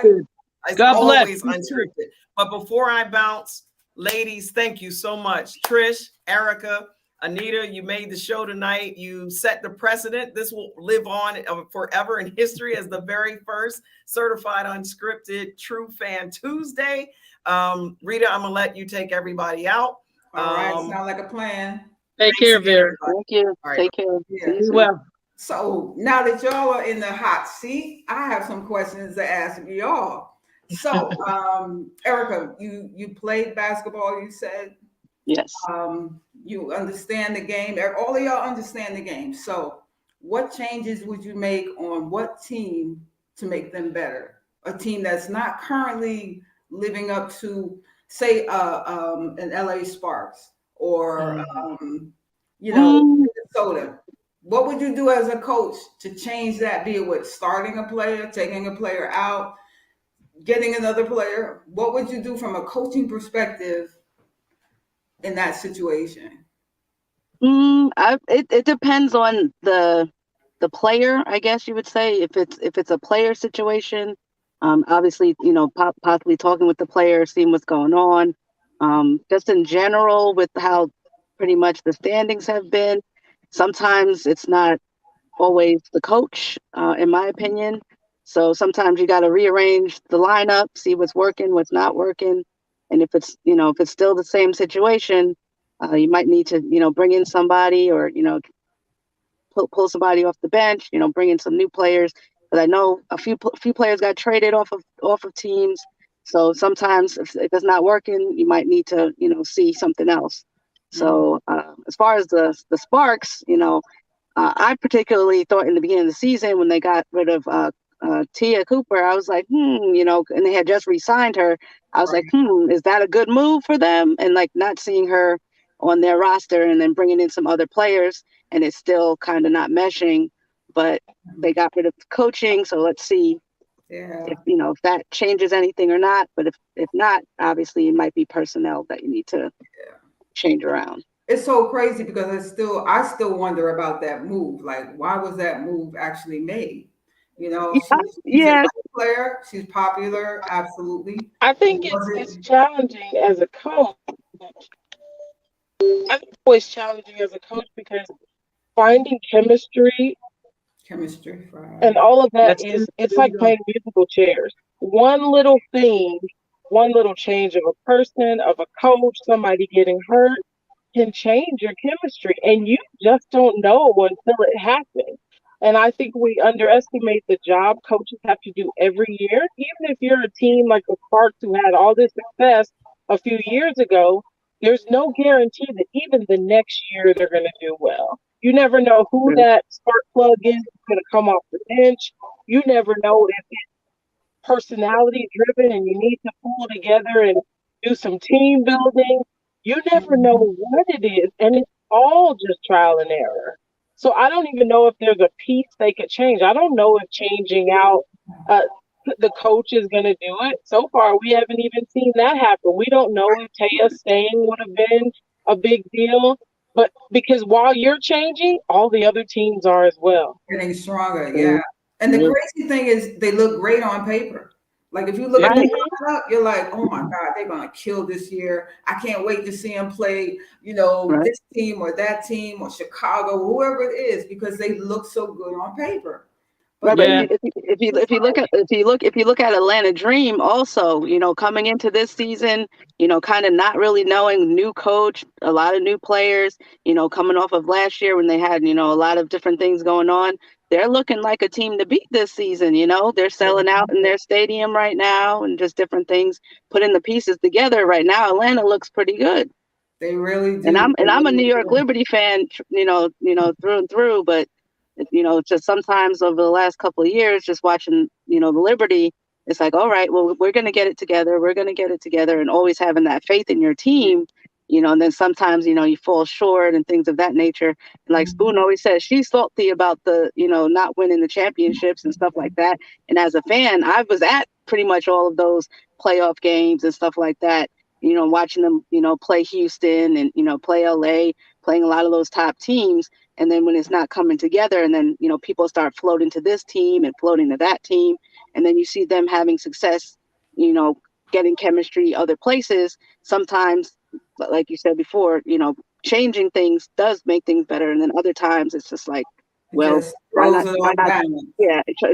It's always unscripted. But before I bounce, ladies, thank you so much. Trish, Erica, Anita, you made the show tonight. You set the precedent. This will live on forever in history as the very first Certified Unscripted True Fan Tuesday. Rita, I'm going to let you take everybody out. All right. Sounds like a plan. Take care, Vera. Thank you. Right. Take care. Yeah. Well, so now that y'all are in the hot seat, I have some questions to ask y'all. So, Erica, you played basketball, you said? Yes. You understand the game. All of y'all understand the game. So what changes would you make on what team to make them better? A team that's not currently living up to say an LA Sparks or you know, Minnesota. What would you do as a coach to change that? Be it with starting a player, taking a player out, getting another player. What would you do from a coaching perspective in that situation? It depends on the player, I guess you would say. If it's a player situation, obviously, you know, possibly talking with the player, seeing what's going on. Just in general, with how pretty much the standings have been, sometimes it's not always the coach, in my opinion. So sometimes you got to rearrange the lineup, see what's working, what's not working, and if it's, you know, if it's still the same situation, you might need to, you know, bring in somebody, or, you know, pull somebody off the bench, you know, bring in some new players. But I know a few players got traded off of teams. So sometimes if it's not working, you might need to, you know, see something else. So as far as the Sparks, you know, I particularly thought in the beginning of the season when they got rid of Tia Cooper, I was like, you know, and they had just re-signed her. I was like, is that a good move for them? And like not seeing her on their roster and then bringing in some other players, and it's still kind of not meshing. But they got rid of coaching, so let's see if, you know, if that changes anything or not. But if not, obviously it might be personnel that you need to change around. It's so crazy because I still wonder about that move. Like, why was that move actually made? You know, she's a great player. She's popular, absolutely. I think it's challenging as a coach. I think it's always challenging as a coach because finding chemistry and all of that it's like playing musical chairs. One little thing, one little change of a person, of a coach, somebody getting hurt can change your chemistry, and you just don't know until it happens. And I think we underestimate the job coaches have to do every year. Even if you're a team like the Sparks who had all this success a few years ago, there's no guarantee that even the next year they're going to do well. You never know who that spark plug is going to come off the bench. You never know if it's personality driven and you need to pull together and do some team building. You never know what it is, and it's all just trial and error. So I don't even know if there's a piece they could change. I don't know if changing out the coach is going to do it. So far, we haven't even seen that happen. We don't know if Taya staying would have been a big deal. But because while you're changing, all the other teams are as well. Getting stronger, yeah. And the crazy thing is they look great on paper. Like if you look at the lineup, you're like, oh my God, they're gonna kill this year. I can't wait to see them play, you know, this team or that team or Chicago, whoever it is, because they look so good on paper. But if you look at Atlanta Dream also, you know, coming into this season, you know, kind of not really knowing, new coach, a lot of new players, you know, coming off of last year when they had, you know, a lot of different things going on. They're looking like a team to beat this season. You know, they're selling out in their stadium right now and just different things, putting the pieces together right now. Atlanta looks pretty good. They really do. And I'm a New York Liberty fan, you know, through and through, but you know, just sometimes over the last couple of years, just watching, you know, the Liberty, it's like, all right, well, we're going to get it together. We're going to get it together, and always having that faith in your team, you know, and then sometimes, you know, you fall short and things of that nature. And like Spoon always says, she's salty about the, you know, not winning the championships and stuff like that. And as a fan, I was at pretty much all of those playoff games and stuff like that, you know, watching them, you know, play Houston and, you know, play LA, playing a lot of those top teams. And then when it's not coming together, and then, you know, people start floating to this team and floating to that team, and then you see them having success, you know, getting chemistry other places. Sometimes, like you said before, you know, changing things does make things better. And then other times it's just like, well, it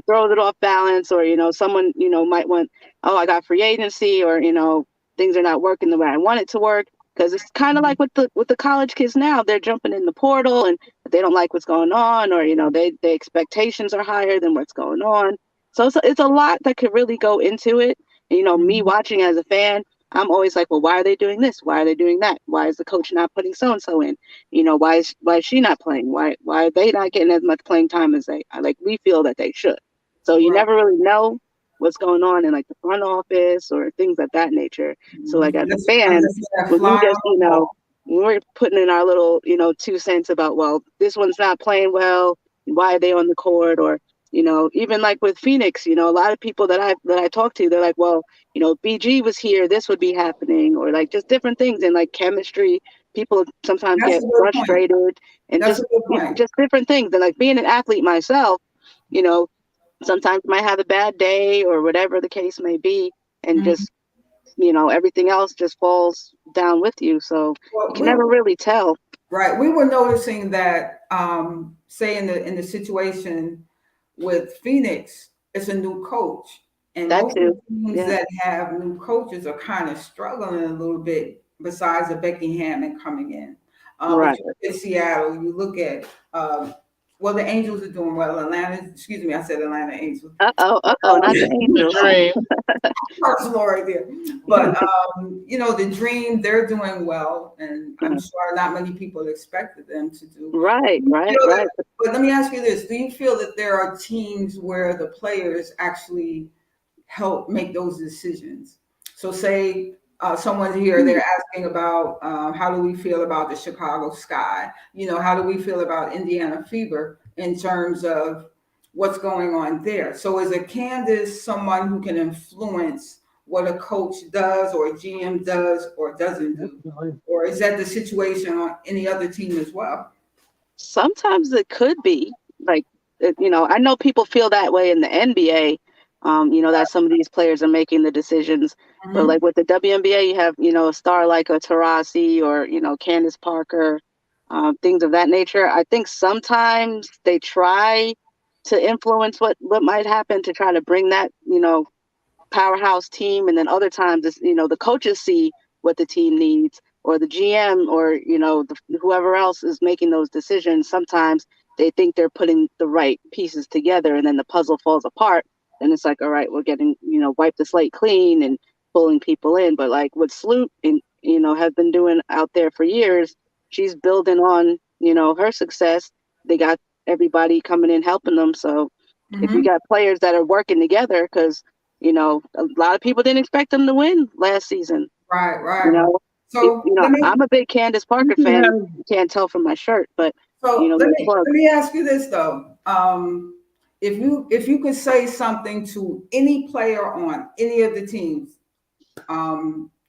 throws it off balance, or, you know, someone, you know, might want, oh, I got free agency, or, you know, things are not working the way I want it to work. Because it's kind of like with the college kids now, they're jumping in the portal and they don't like what's going on, or, you know, their expectations are higher than what's going on. So it's a lot that could really go into it. And, you know, me watching as a fan, I'm always like, well, why are they doing this? Why are they doing that? Why is the coach not putting so-and-so in? You know, why is she not playing? Why are they not getting as much playing time as we feel that they should? So you never really know what's going on in like the front office or things of that nature. So like as a fan, when we just, when we're putting in our little, 2 cents about, well, this one's not playing well, why are they on the court? Or, even like with Phoenix, a lot of people that I talk to, they're like, well, BG was here, this would be happening, or like just different things. And like chemistry, people sometimes get frustrated and just different things. And like being an athlete myself, sometimes might have a bad day or whatever the case may be, and just everything else just falls down with you. So you can never really tell. Right. We were noticing that, say in the situation with Phoenix, it's a new coach, and most of the teams that have new coaches are kind of struggling a little bit. Besides the Becky Hammond coming in, right. But you look at Seattle, you look at well, the Angels are doing well. Excuse me, I said Atlanta Angels. Not the Angels. First right there. But the Dream, they're doing well, and I'm sure not many people expected them to do. Right. But let me ask you this: do you feel that there are teams where the players actually help make those decisions? So say someone's here, they're asking about how do we feel about the Chicago Sky? How do we feel about Indiana Fever in terms of what's going on there? So is a Candace someone who can influence what a coach does or a GM does or doesn't do? Or is that the situation on any other team as well? Sometimes it could be. Like, I know people feel that way in the NBA. That some of these players are making the decisions. But like with the WNBA, you have, a star like a Taurasi or, Candace Parker, things of that nature. I think sometimes they try to influence what might happen to try to bring that, powerhouse team. And then other times, it's, the coaches see what the team needs, or the GM or, whoever else is making those decisions. Sometimes they think they're putting the right pieces together, and then the puzzle falls apart. And it's like, all right, we're getting, wipe the slate clean and pulling people in. But like what Sloot and, have been doing out there for years, she's building on, her success. They got everybody coming in helping them. So if you got players that are working together, because, a lot of people didn't expect them to win last season. Right. So, I'm a big Candace Parker fan. You can't tell from my shirt, but, let me ask you this, though. If you could say something to any player on any of the teams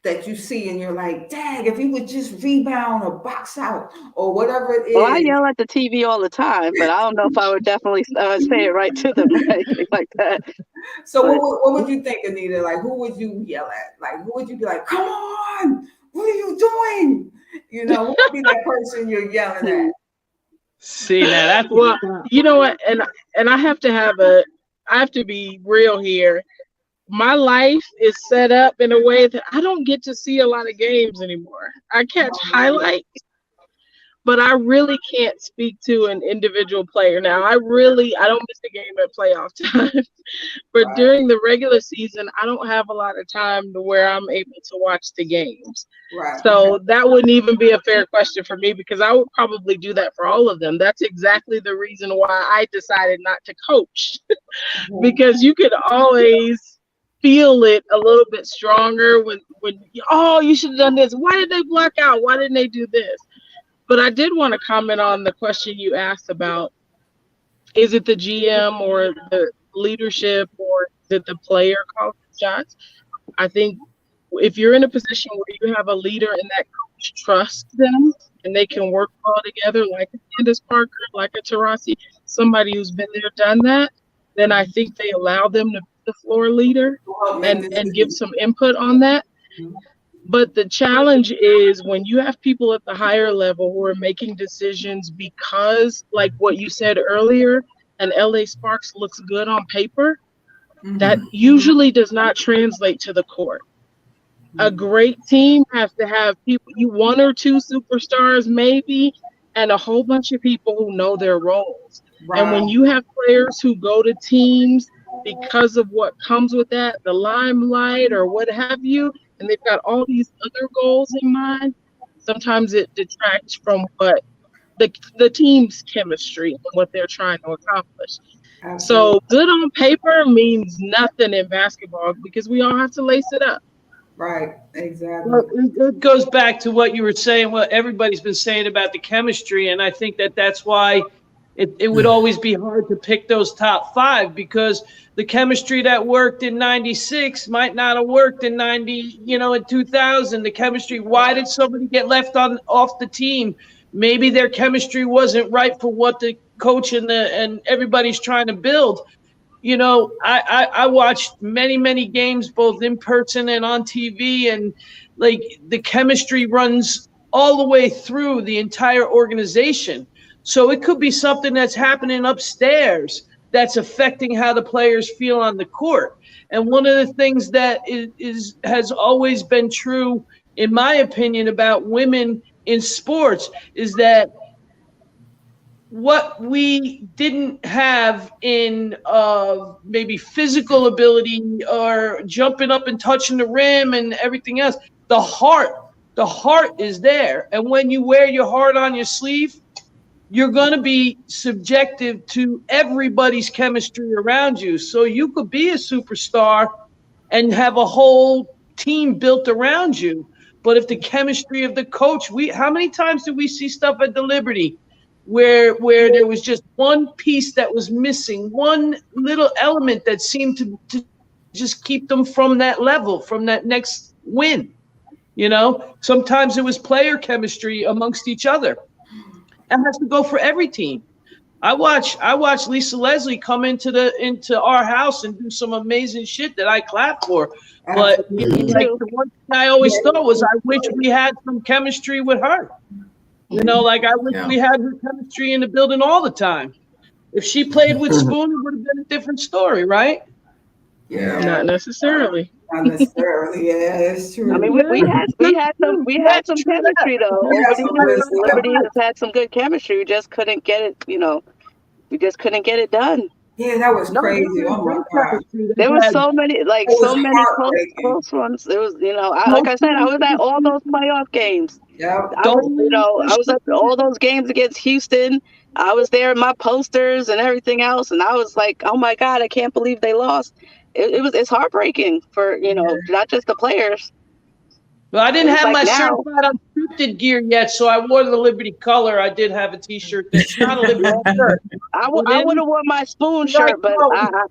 that you see and you're like, dang, if you would just rebound or box out or whatever it is. Well, I yell at the TV all the time, but I don't know if I would definitely say it right to them or anything like that. So what would you think, Anita? Like, who would you yell at? Like, who would you be like, come on, what are you doing? Who would be that person you're yelling at? See, now that's you know what, and I have to be real here. My life is set up in a way that I don't get to see a lot of games anymore. I catch highlights, but I really can't speak to an individual player. Now, I don't miss a game at playoff time, but during the regular season, I don't have a lot of time to where I'm able to watch the games. Right. So that wouldn't even be a fair question for me, because I would probably do that for all of them. That's exactly the reason why I decided not to coach, because you could always feel it a little bit stronger when you should have done this. Why did they block out? Why didn't they do this? But I did want to comment on the question you asked about, is it the GM or the leadership, or is it the player calling the shots? I think if you're in a position where you have a leader and that coach trusts them and they can work well together, like a Candace Parker, like a Taurasi, somebody who's been there, done that, then I think they allow them to be the floor leader and give some input on that. But the challenge is when you have people at the higher level who are making decisions because, like what you said earlier, an LA Sparks looks good on paper, that usually does not translate to the court. A great team has to have one or two superstars maybe, and a whole bunch of people who know their roles. Right. And when you have players who go to teams because of what comes with that, the limelight or what have you, and they've got all these other goals in mind, sometimes it detracts from what the team's chemistry and what they're trying to accomplish. Absolutely. So good on paper means nothing in basketball because we all have to lace it up. Right, exactly. Well, it goes back to what you were saying, what everybody's been saying about the chemistry. And I think that's why it would always be hard to pick those top five, because the chemistry that worked in 96 might not have worked in in 2000. The chemistry, why did somebody get left off the team? Maybe their chemistry wasn't right for what the coach and everybody's trying to build. I watched many games, both in person and on TV, and like the chemistry runs all the way through the entire organization. So it could be something that's happening upstairs that's affecting how the players feel on the court. And one of the things that has always been true, in my opinion, about women in sports is that what we didn't have in maybe physical ability or jumping up and touching the rim and everything else, the heart is there. And when you wear your heart on your sleeve, you're going to be subjective to everybody's chemistry around you. So you could be a superstar and have a whole team built around you. But if the chemistry of the coach, how many times did we see stuff at the Liberty where there was just one piece that was missing, one little element that seemed to just keep them from that level, from that next win? Sometimes it was player chemistry amongst each other. That has to go for every team. I watch Lisa Leslie come into our house and do some amazing shit that I clap for. But the one thing I always thought was, I wish we had some chemistry with her. I wish we had her chemistry in the building all the time. If she played with Spoon, it would have been a different story, right? Yeah. Not necessarily. Not necessarily. Yeah, it's true. I mean, we had some chemistry though. Liberty has had some good chemistry. We just couldn't get it. We just couldn't get it done. Yeah, that was crazy. Oh my God. There was so many close ones. It was, like I said, I was at all those playoff games. Yeah. I was at all those games against Houston. I was there in my posters and everything else, and I was like, oh my God, I can't believe they lost. It's heartbreaking for not just the players. Well, I didn't have my Certified Unscripted gear yet, so I wore the Liberty color. I did have a T-shirt that's not a Liberty shirt. I would have worn my Spoon shirt, but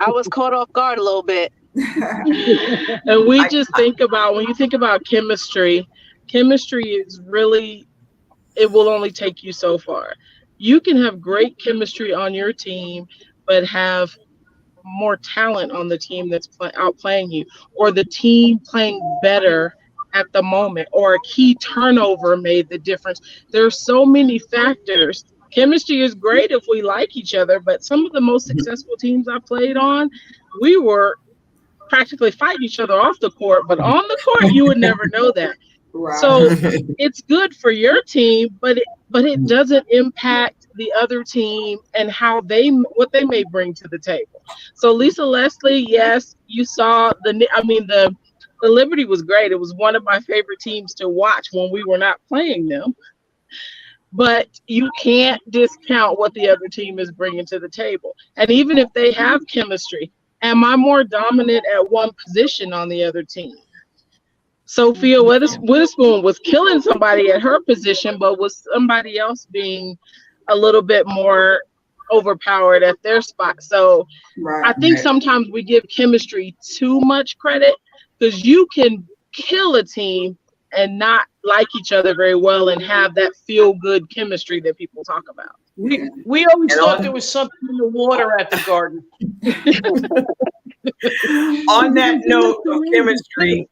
I was caught off guard a little bit. And we just think about, when you think about chemistry is really, it will only take you so far. You can have great chemistry on your team, but have more talent on the team that's outplaying you, or the team playing better at the moment, or a key turnover made the difference. There's so many factors. Chemistry is great if we like each other, but some of the most successful teams I played on, we were practically fighting each other off the court, but on the court, you would never know that. Right. So it's good for your team, but it doesn't impact the other team and what they may bring to the table. So Lisa Leslie, yes, you saw the Liberty was great. It was one of my favorite teams to watch when we were not playing them. But you can't discount what the other team is bringing to the table. And even if they have chemistry, am I more dominant at one position on the other team? Sophia Witherspoon was killing somebody at her position, but was somebody else being a little bit more overpowered at their spot? So I think sometimes we give chemistry too much credit, because you can kill a team and not like each other very well and have that feel-good chemistry that people talk about. We always thought there was something in the water at the Garden. On that note of chemistry,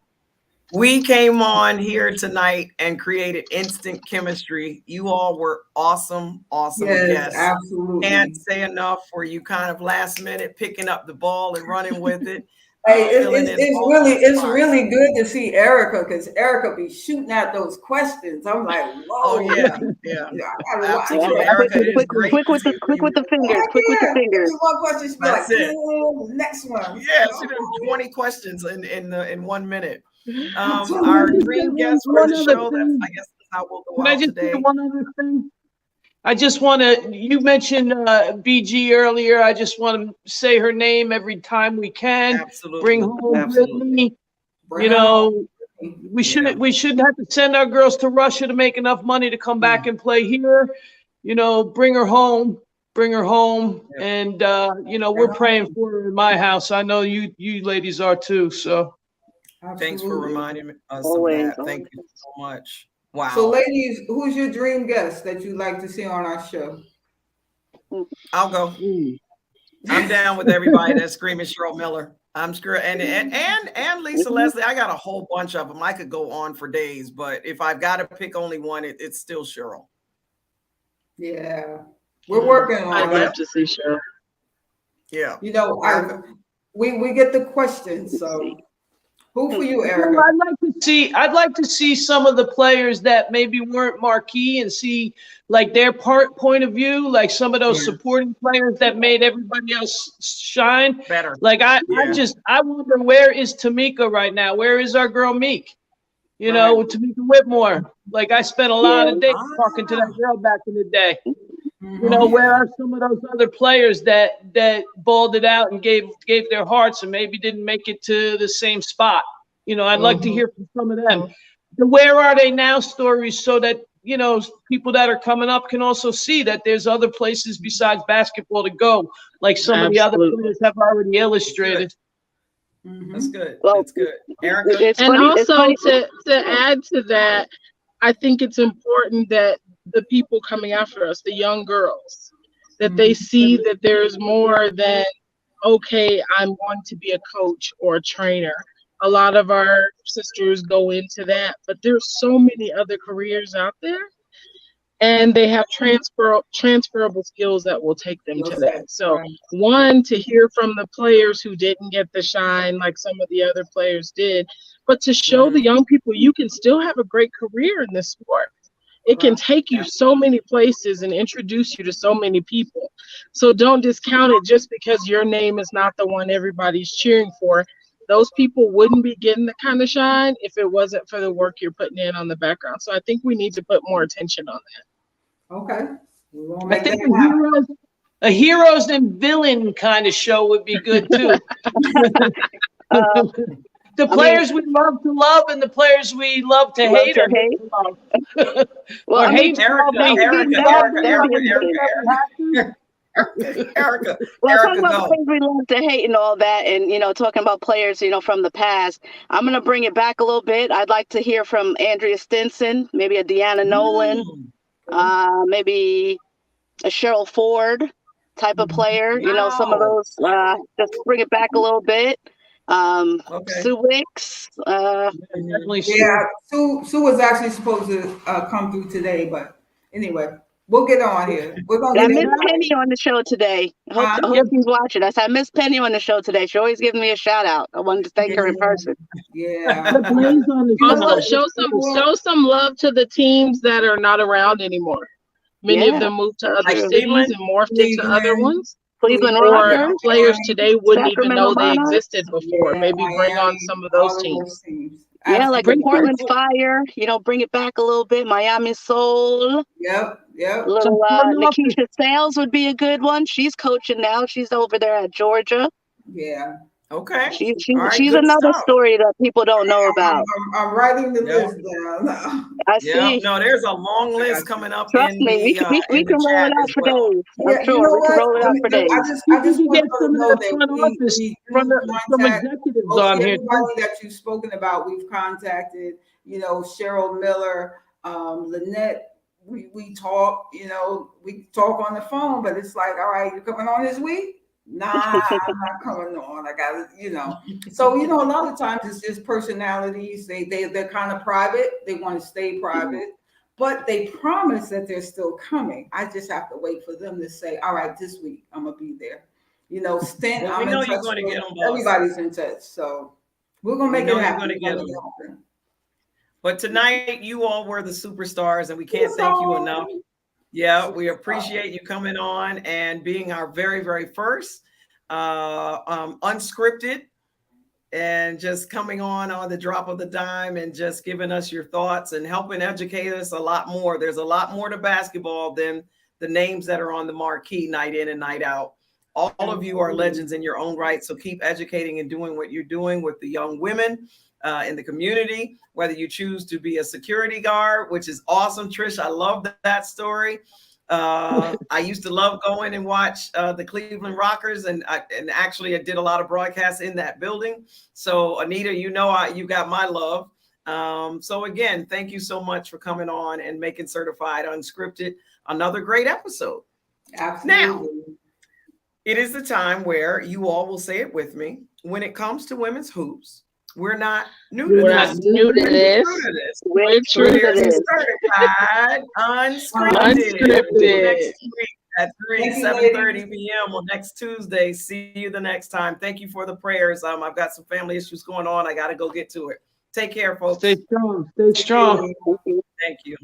we came on here tonight and created instant chemistry. You all were awesome guests. Absolutely. Can't say enough for you kind of last minute picking up the ball and running with it. Hey, it's really good to see Erica, because Erica be shooting at those questions. I'm like, whoa. Oh yeah. Absolutely. Erica quick with the fingers. One question, she's like, next one. Yeah, she did 20 questions in 1 minute. Our dream guest for the show. I guess that's how we'll go out today. One other thing? I just want to, you mentioned BG earlier. I just want to say her name every time we can. Absolutely. Bring home Brittany. Bring home. We shouldn't have to send our girls to Russia to make enough money to come back and play here. Bring her home. And we're praying for her in my house. I know you ladies are too. So thanks for reminding us always, of that. Thank you so much. Wow. So ladies, who's your dream guest that you'd like to see on our show? I'll go. I'm down with everybody that's screaming Cheryl Miller. I'm sure, and Lisa Leslie. I got a whole bunch of them. I could go on for days, but if I've got to pick only one, it's still Cheryl. Yeah, we're working on it. I'd love to see Cheryl. Yeah, we get the questions. So, who for you, Erica? I'd like to see some of the players that maybe weren't marquee and see like their point of view, like some of those supporting players that made everybody else shine better. Like I wonder, where is Tamika right now? Where is our girl Meek? Tamika Whitmore. Like I spent a lot of days talking to that girl back in the day. Where are some of those other players that balled it out and gave their hearts and maybe didn't make it to the same spot? I'd like to hear from some of them. The where are they now stories, so that people that are coming up can also see that there's other places besides basketball to go, like some of the other players have already illustrated. That's good. Well, that's good. Erica? And also to add to that, I think it's important that the people coming after us, the young girls, that they see that there's more than, okay, I'm going to be a coach or a trainer. A lot of our sisters go into that, but there's so many other careers out there, and they have transferable skills that will take them to that. So one, to hear from the players who didn't get the shine like some of the other players did, but to show the young people you can still have a great career in this sport. It can take you so many places and introduce you to so many people. So don't discount it just because your name is not the one everybody's cheering for. Those people wouldn't be getting the kind of shine if it wasn't for the work you're putting in on the background. So I think we need to put more attention on that. Okay. I think a heroes and villain kind of show would be good too. The players we love to love and the players we love to hate or hate to love. Well, or hate Erica. Well, talking about players we love to hate and all that, and talking about players, from the past, I'm gonna bring it back a little bit. I'd like to hear from Andrea Stinson, maybe a Deanna Nolan, maybe a Cheryl Ford type of player. Some of those. Just bring it back a little bit. Sue Wicks. Sue was actually supposed to come through today, but anyway. We'll get on here. We're gonna get Miss Penny on the show today. I hope he's watching. I said Miss Penny on the show today. She always gives me a shout out. I wanted to thank her in person. Yeah. Also, show some love to the teams that are not around anymore. Many of them moved to other cities and morphed into other ones. Cleveland or players today wouldn't even know they existed before. Maybe bring on some of those teams. Yeah, like the Portland Fire, bring it back a little bit. Miami Soul. Yep. Little Nikisha Sales would be a good one. She's coaching now. She's over there at Georgia. Yeah. Okay. She's another story that people don't know about. I'm writing the list down. I see. No, there's a long list coming up. Trust me, we can roll it out for days. I'm sure we can roll it out for days. I just want to know that some executives on here. Everybody that you've spoken about, we've contacted. Cheryl Miller, Lynette. We talk. We talk on the phone, but it's like, all right, you're coming on this week. Nah, I'm not coming on. I got it, So, a lot of times it's just personalities. They're kind of private. They want to stay private, but they promise that they're still coming. I just have to wait for them to say, all right, this week I'm going to be there. Stan, I'm in touch with everybody's in touch. So we're going to make it happen. But tonight, you all were the superstars, and we can't thank you enough. Yeah, we appreciate you coming on and being our very, very first unscripted, and just coming on the drop of the dime and just giving us your thoughts and helping educate us a lot more. There's a lot more to basketball than the names that are on the marquee night in and night out. All of you are legends in your own right. So keep educating and doing what you're doing with the young women in the community, whether you choose to be a security guard, which is awesome. Trish, I love that story. I used to love going and watch the Cleveland Rockers, and actually I did a lot of broadcasts in that building. So Anita, you got my love. So again, thank you so much for coming on and making Certified Unscripted another great episode. Absolutely. Now, it is the time where you all will say it with me. When it comes to women's hoops, we're not new to this. We're true to this. Certified Unscripted. Next week at 7:30 p.m. on next Tuesday. See you the next time. Thank you for the prayers. I've got some family issues going on. I got to go get to it. Take care, folks. Stay strong. Stay strong. Thank you.